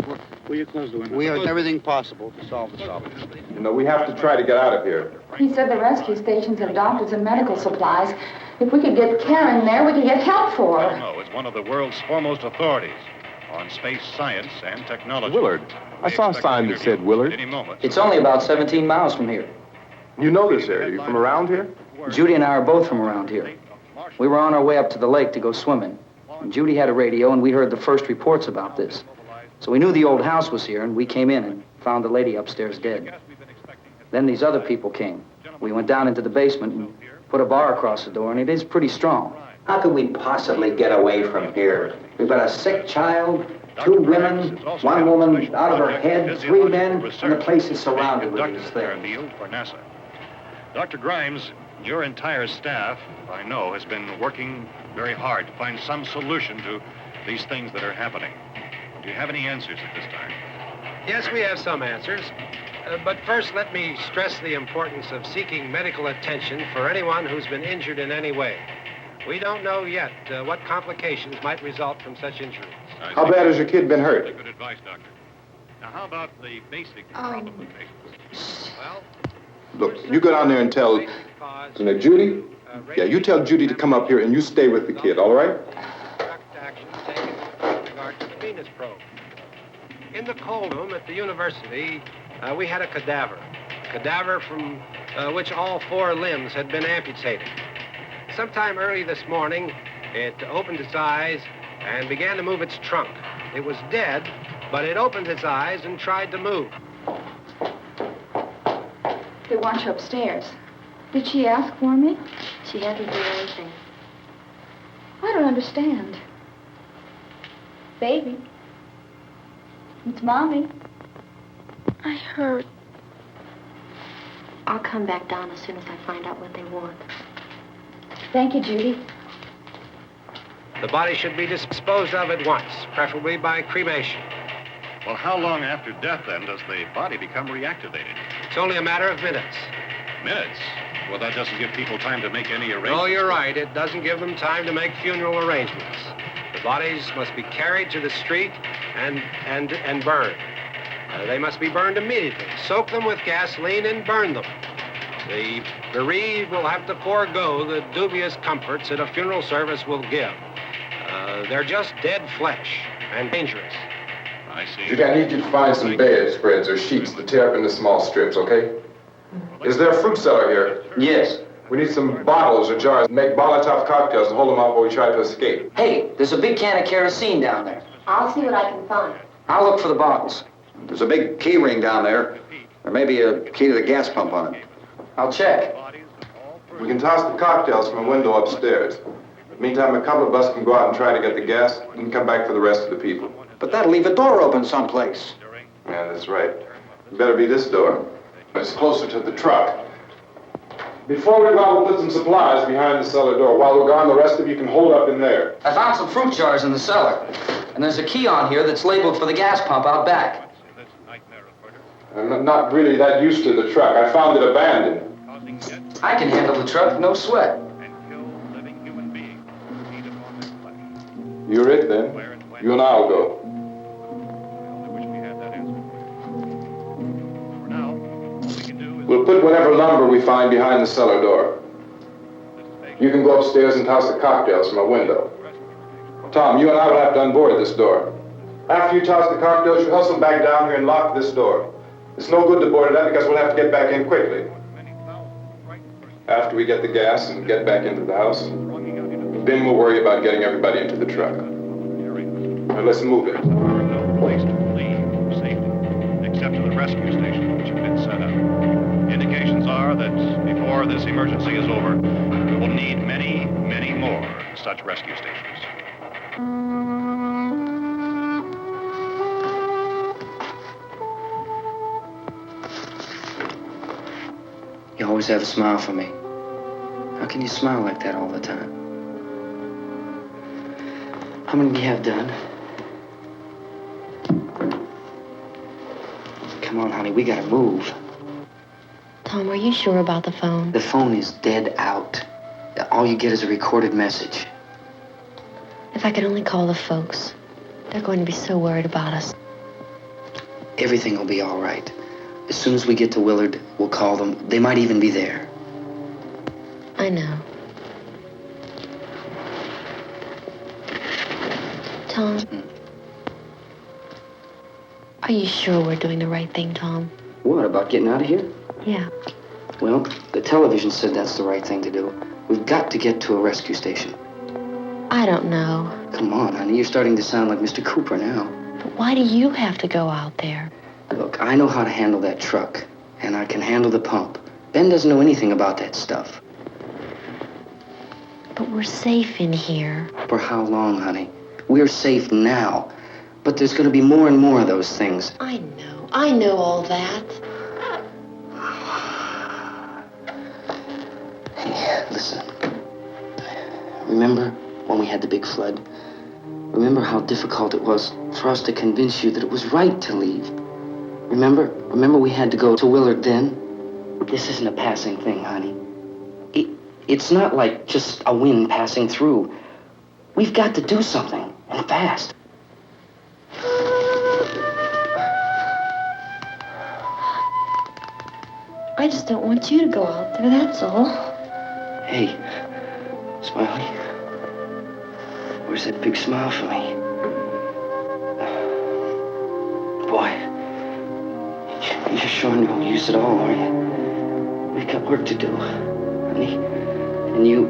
Will you close the window? We are doing everything possible to solve the problem. You know, we have to try to get out of here. He said the rescue stations have doctors and medical supplies. If we could get Karen there, we could get help for her. No, it's one of the world's foremost authorities on space science and technology. Willard. I saw a sign that said Willard. Any moment. It's only about 17 miles from here. You know this area. You from around here? Judy and I are both from around here. We were on our way up to the lake to go swimming. And Judy had a radio, and we heard the first reports about this. So we knew the old house was here, and we came in and found the lady upstairs dead. Then these other people came. We went down into the basement and put a bar across the door, and it is pretty strong. How could we possibly get away from here? We've got a sick child, 2 women, 1 woman out of her head, 3 men, and the place is surrounded with these things. For NASA. Dr. Grimes, your entire staff, I know, has been working very hard to find some solution to these things that are happening. Do you have any answers at this time? Yes, we have some answers. But first, let me stress the importance of seeking medical attention for anyone who's been injured in any way. We don't know yet what complications might result from such injuries. How bad has your kid been hurt? Good advice, Doctor. Now, how about the basic problem of patients? Well, Look, you go down there and tell, Judy? Yeah, you tell Judy to come up here and you stay with the kid, all right? Direct action taken with regard to the Venus probe. In the cold room at the university, we had a cadaver from which all 4 limbs had been amputated. Sometime early this morning, it opened its eyes and began to move its trunk. It was dead, but it opened its eyes and tried to move. They want you upstairs. Did she ask for me? She hasn't done anything. I don't understand. Baby. It's Mommy. I heard. I'll come back down as soon as I find out what they want. Thank you, Judy. The body should be disposed of at once, preferably by cremation. Well, how long after death, then, does the body become reactivated? It's only a matter of minutes. Minutes? Well, that doesn't give people time to make any arrangements. No, you're right. It doesn't give them time to make funeral arrangements. The bodies must be carried to the street and burned. They must be burned immediately. Soak them with gasoline and burn them. The bereaved will have to forego the dubious comforts that a funeral service will give. They're just dead flesh and dangerous. I see. Judy, I need you to find some bedspreads or sheets to tear up into small strips, okay? Is there a fruit cellar here? Yes. We need some bottles or jars. Make Molotov cocktails and hold them out while we try to escape. Hey, there's a big can of kerosene down there. I'll see what I can find. I'll look for the bottles. There's a big key ring down there. There may be a key to the gas pump on it. I'll check. We can toss the cocktails from a window upstairs. Meantime, a couple of us can go out and try to get the gas and come back for the rest of the people. But that'll leave a door open someplace. Yeah, that's right. It better be this door. It's closer to the truck. Before we go out, we'll put some supplies behind the cellar door. While we're gone, the rest of you can hold up in there. I found some fruit jars in the cellar. And there's a key on here that's labeled for the gas pump out back. I'm not really that used to the truck. I found it abandoned. I can handle the truck, no sweat. You're it, then. You and I'll go. We'll put whatever lumber we find behind the cellar door. You can go upstairs and toss the cocktails from a window. Tom, you and I will have to unboard this door. After you toss the cocktails, you hustle back down here and lock this door. It's no good to board it up because we'll have to get back in quickly. After we get the gas and get back into the house, then we'll worry about getting everybody into the truck. Now let's move it. No place to leave safely, except to the rescue station which have been set up. Indications are that before this emergency is over, we will need many, many more such rescue stations. You always have a smile for me. How can you smile like that all the time? How many do you have done? Come on, honey, we gotta move. Tom, are you sure about the phone? The phone is dead out. All you get is a recorded message. If I could only call the folks. They're going to be so worried about us. Everything will be all right. As soon as we get to Willard, we'll call them. They might even be there. I know. Tom? Are you sure we're doing the right thing, Tom? What, about getting out of here? Yeah. Well, the television said that's the right thing to do. We've got to get to a rescue station. I don't know. Come on, honey. You're starting to sound like Mr. Cooper now. But why do you have to go out there? Look, I know how to handle that truck, and I can handle the pump. Ben doesn't know anything about that stuff. But we're safe in here. For how long, honey? We're safe now. But there's going to be more and more of those things. I know. I know all that. Hey, listen. Remember when we had the big flood? Remember how difficult it was for us to convince you that it was right to leave? Remember we had to go to Willard then? This isn't a passing thing, honey. It's not like just a wind passing through. We've got to do something, and fast. I just don't want you to go out there, that's all. Hey, Smiley. Where's that big smile for me? Boy, you're showing no use at all, are you? We've got work to do, honey. And you...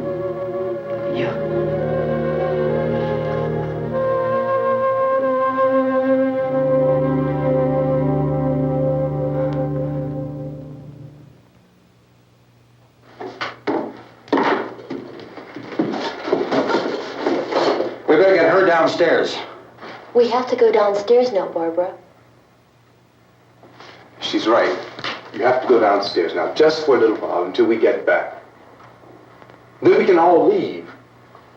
We better get her downstairs. We have to go downstairs now, Barbara. She's right. You have to go downstairs now, just for a little while, until we get back. Then we can all leave.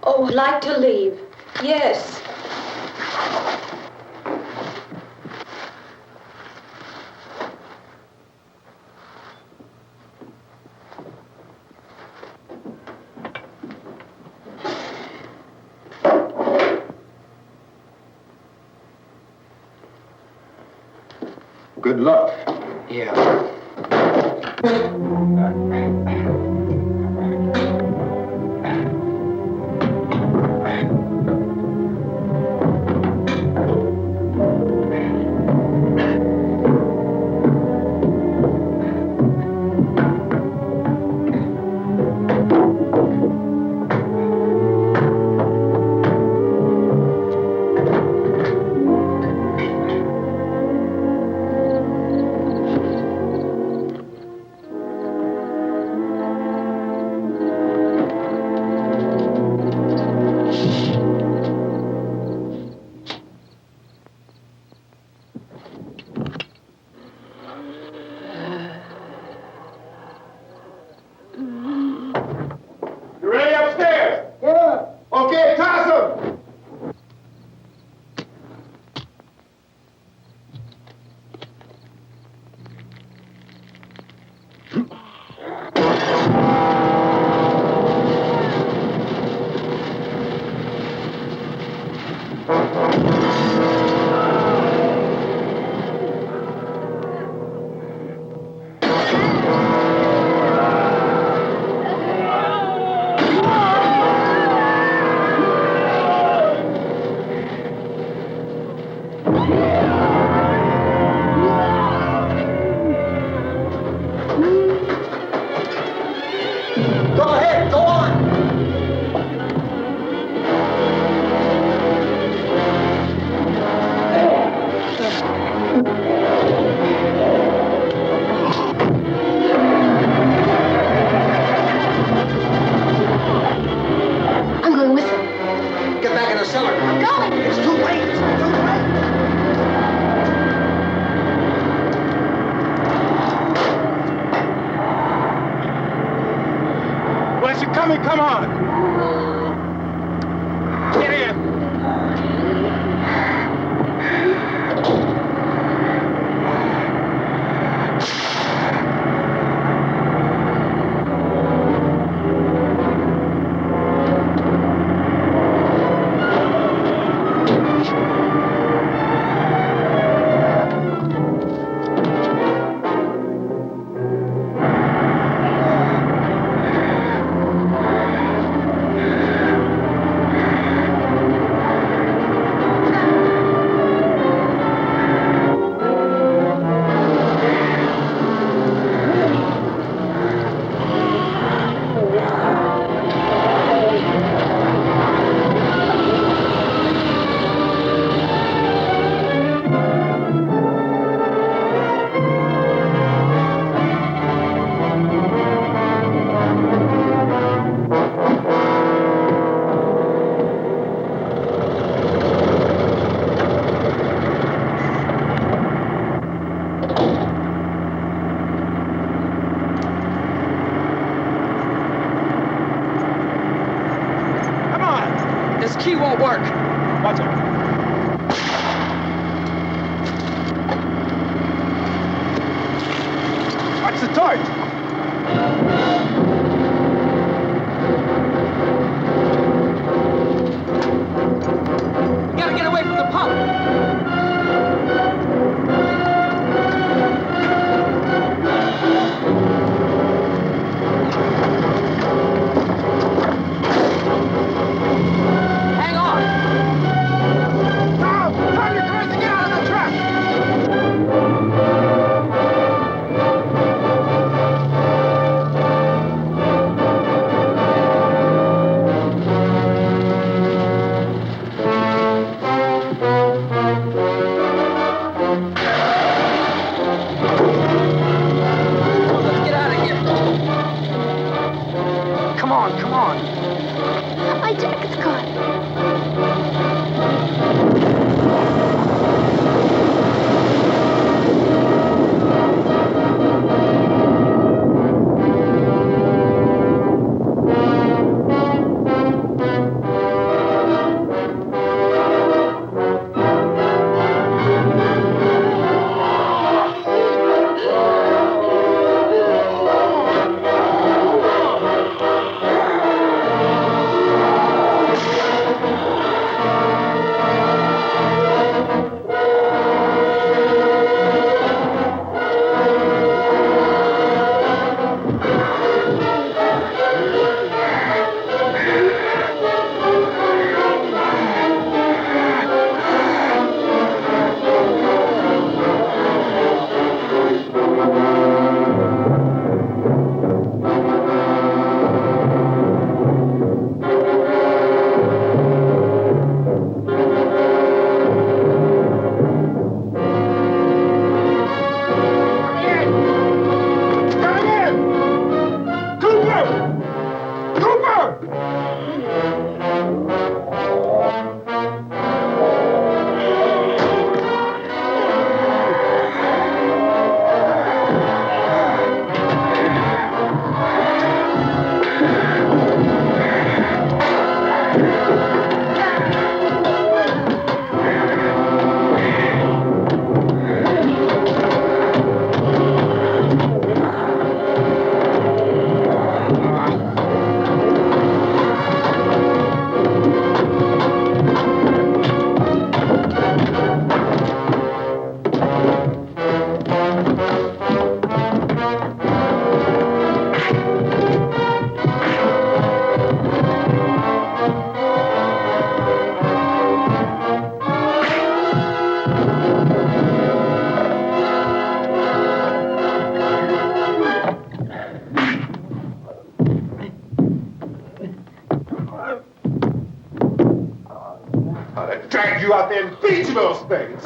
Oh, I'd like to leave. Yes. Good luck. Yeah. You ready upstairs? Yeah. Okay, toss them. Go ahead, go on. I'm going with them. Get back in the cellar. I'm going. It's too late. It's too late. Unless you're coming, come on. Get in. Watch the torch! We gotta get away from the pump. Hang on. Now, turn your cars to get out of the trap! Let's get out of here. Come on, come on. My jacket's caught. Drag you out there and feed you those things!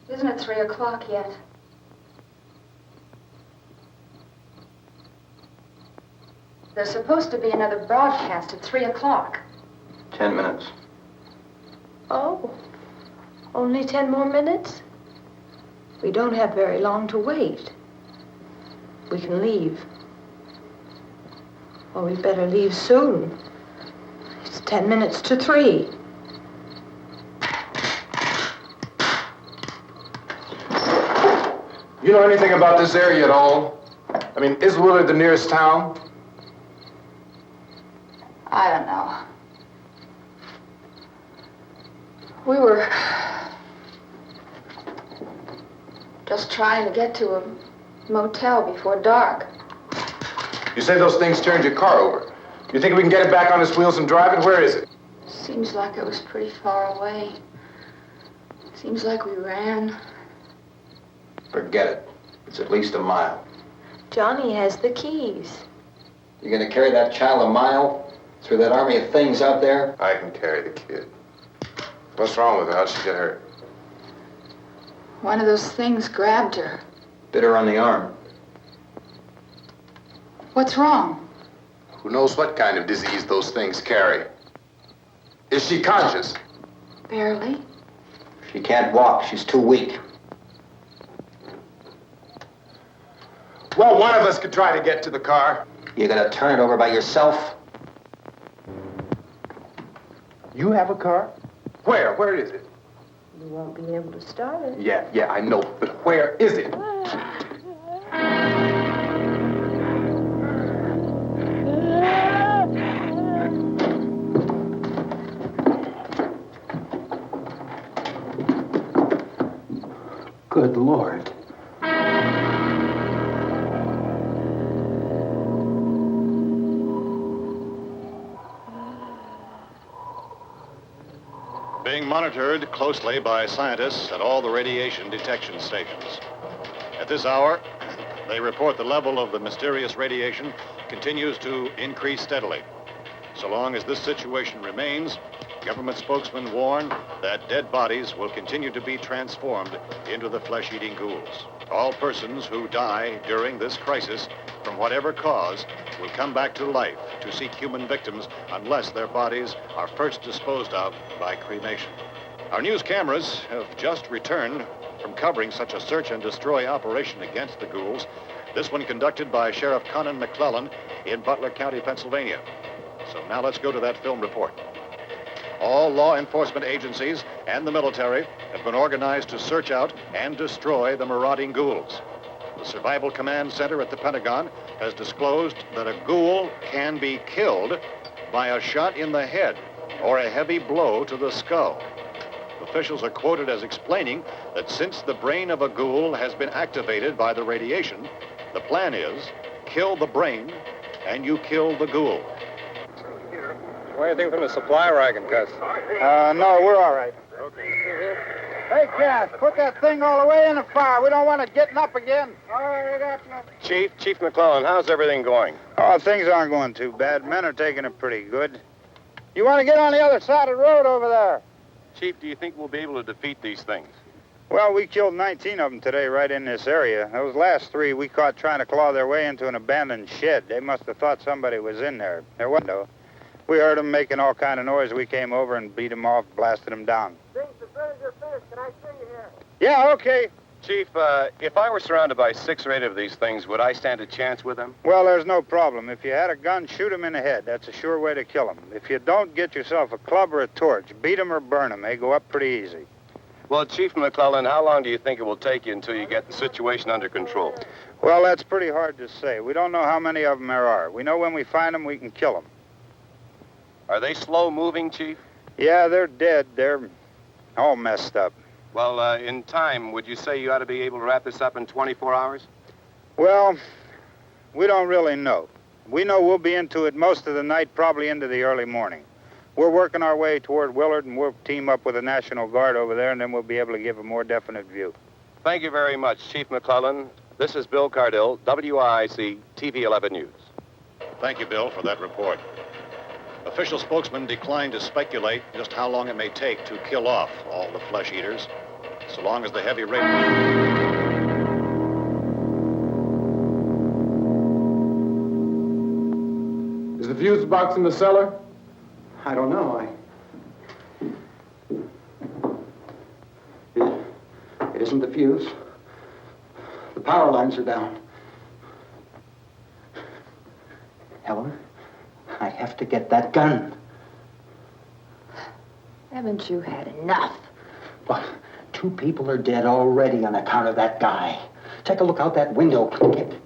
Isn't it 3 o'clock yet? There's supposed to be another broadcast at 3 o'clock. 10 minutes. Oh, only 10 more minutes? We don't have very long to wait. we can leave. Well, we'd better leave soon. It's 10 minutes to 3. You know anything about this area at all? I mean, is Willard the nearest town? I don't know. We were just trying to get to a motel before dark. You say those things turned your car over. You think we can get it back on its wheels and drive it? Where is it? Seems like it was pretty far away. Seems like we ran. Forget it. It's at least a mile. Johnny has the keys. You gonna carry that child a mile through that army of things out there? I can carry the kid. What's wrong with her? How'd she get hurt? One of those things grabbed her. Bit her on the arm. What's wrong? Who knows what kind of disease those things carry? Is she conscious? Barely. She can't walk. She's too weak. Well, one of us could try to get to the car. You gonna turn it over by yourself? You have a car? Where? Where is it? You won't be able to start it. Yeah, I know. But where is it? Good Lord. Being monitored closely by scientists at all the radiation detection stations. At this hour, they report the level of the mysterious radiation continues to increase steadily. So long as this situation remains, government spokesmen warn that dead bodies will continue to be transformed into the flesh-eating ghouls. All persons who die during this crisis, from whatever cause, will come back to life to seek human victims unless their bodies are first disposed of by cremation. Our news cameras have just returned from covering such a search and destroy operation against the ghouls, this one conducted by Sheriff Conan McClellan in Butler County, Pennsylvania. So now let's go to that film report. All law enforcement agencies and the military have been organized to search out and destroy the marauding ghouls. The Survival Command Center at the Pentagon has disclosed that a ghoul can be killed by a shot in the head or a heavy blow to the skull. Officials are quoted as explaining that since the brain of a ghoul has been activated by the radiation, the plan is kill the brain and you kill the ghoul. What do you think from the supply wagon, Cuz? No, we're all right. Okay. Hey, Cass, put that thing all the way in the fire. We don't want it getting up again. All right, I got nothing. Chief McClellan, how's everything going? Oh, things aren't going too bad. Men are taking it pretty good. You want to get on the other side of the road over there? Chief, do you think we'll be able to defeat these things? Well, we killed 19 of them today right in this area. Those last 3 we caught trying to claw their way into an abandoned shed. They must have thought somebody was in there. There wasn't, though. We heard them making all kind of noise. We came over and beat them off, blasted them down. Things as good as your fish. Can I see you here? Yeah, okay. Chief, if I were surrounded by 6 or 8 of these things, would I stand a chance with them? Well, there's no problem. If you had a gun, shoot them in the head. That's a sure way to kill them. If you don't, get yourself a club or a torch. Beat them or burn them. They go up pretty easy. Well, Chief McClellan, how long do you think it will take you until you get the situation under control? Well, that's pretty hard to say. We don't know how many of them there are. We know when we find them, we can kill them. Are they slow-moving, Chief? Yeah, they're dead. They're all messed up. Well, in time, would you say you ought to be able to wrap this up in 24 hours? Well, we don't really know. We know we'll be into it most of the night, probably into the early morning. We're working our way toward Willard, and we'll team up with the National Guard over there, and then we'll be able to give a more definite view. Thank you very much, Chief McClellan. This is Bill Cardill, WIC TV 11 News. Thank you, Bill, for that report. Official spokesmen declined to speculate just how long it may take to kill off all the flesh eaters, so long as the heavy rain... Is the fuse box in the cellar? I don't know. It isn't the fuse. The power lines are down. Helen, I have to get that gun. Haven't you had enough? But 2 people are dead already on account of that guy. Take a look out that window. Get...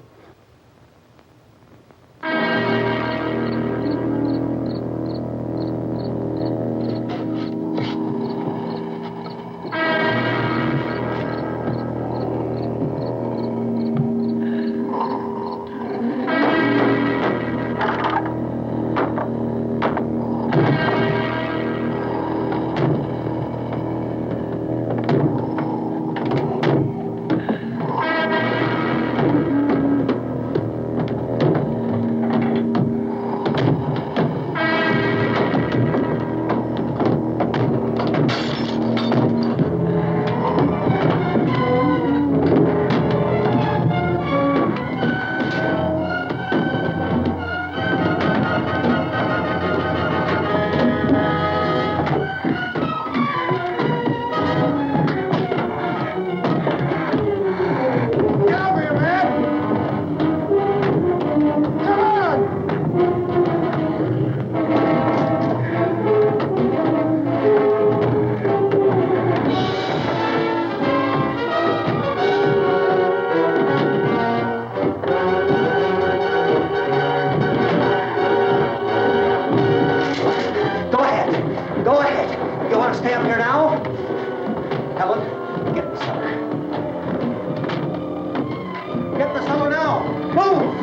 Go ahead. You want to stay up here now? Helen, get in the cellar. Get in the cellar now. Move!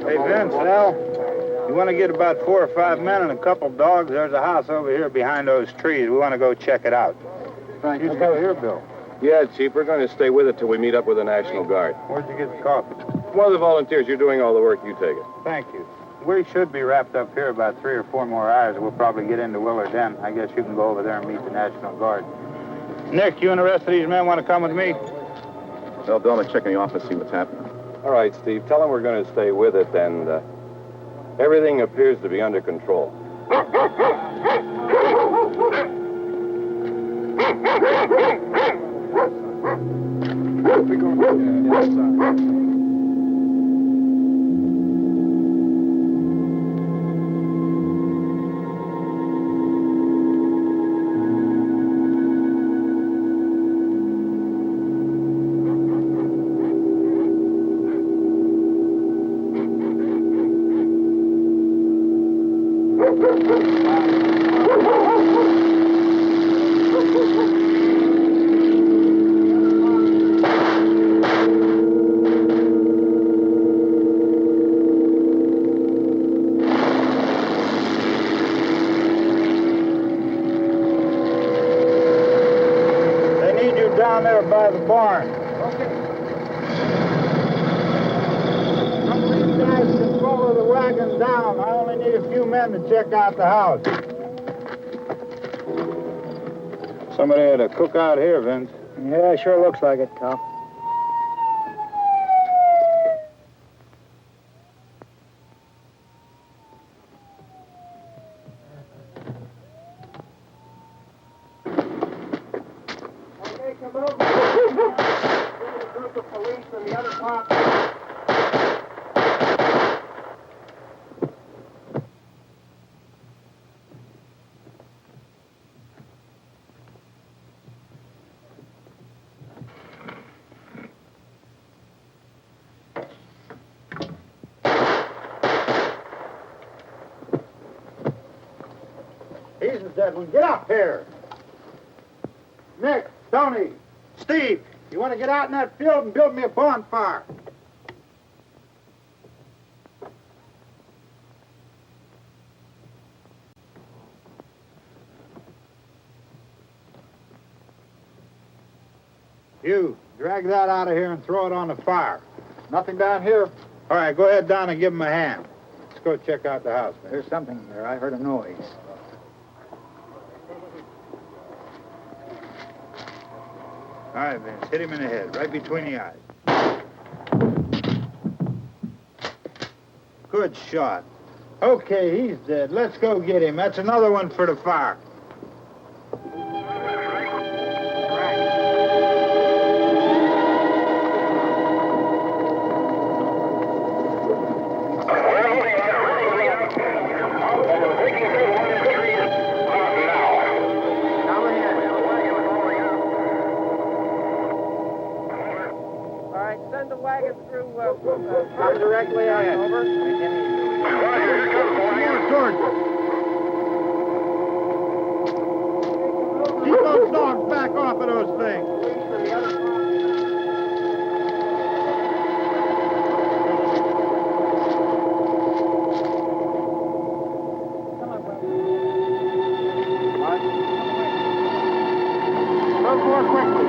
Hey, Vince, Al, you want to get about 4 or 5 men and a couple dogs? There's a house over here behind those trees. We want to go check it out. Thank you. you. Go here, Bill. Yeah, Chief, we're going to stay with it till we meet up with the National Guard. Where'd you get the coffee? One of the volunteers, you're doing all the work, you take it. Thank you. We should be wrapped up here about 3 or 4 more hours. We'll probably get into Willard Den. I guess you can go over there and meet the National Guard. Nick, you and the rest of these men want to come with me? Well, Bill, I'm going to check in the office, see what's happening. All right, Steve, tell them we're going to stay with it, and everything appears to be under control. Down there by the barn. Okay. Some of these guys can follow the wagon down. I only need a few men to check out the house. Somebody had a cook out here, Vince. Yeah, sure looks like it, Cop. Edwin, get up here. Nick, Tony, Steve, you want to get out in that field and build me a bonfire? You, drag that out of here and throw it on the fire. Nothing down here. All right, go ahead down and give him a hand. Let's go check out the house, man. There's something there. I heard a noise. All right, Vince, hit him in the head, right between the eyes. Good shot. Okay, he's dead. Let's go get him. That's another one for the fire. Come directly ahead. Over. Keep those dogs back off of those things. Move more quickly.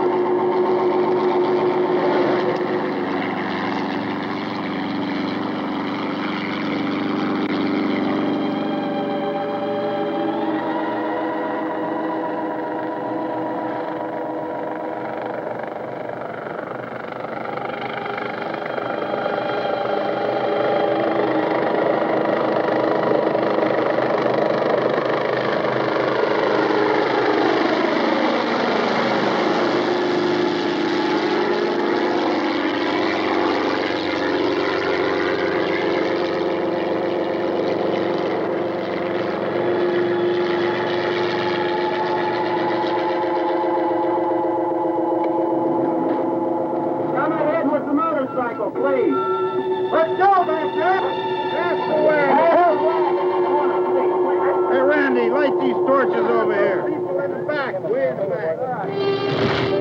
Please. Let's go back there. That's the way. Hey, Randy, light these torches over here. People in the back, way in the back.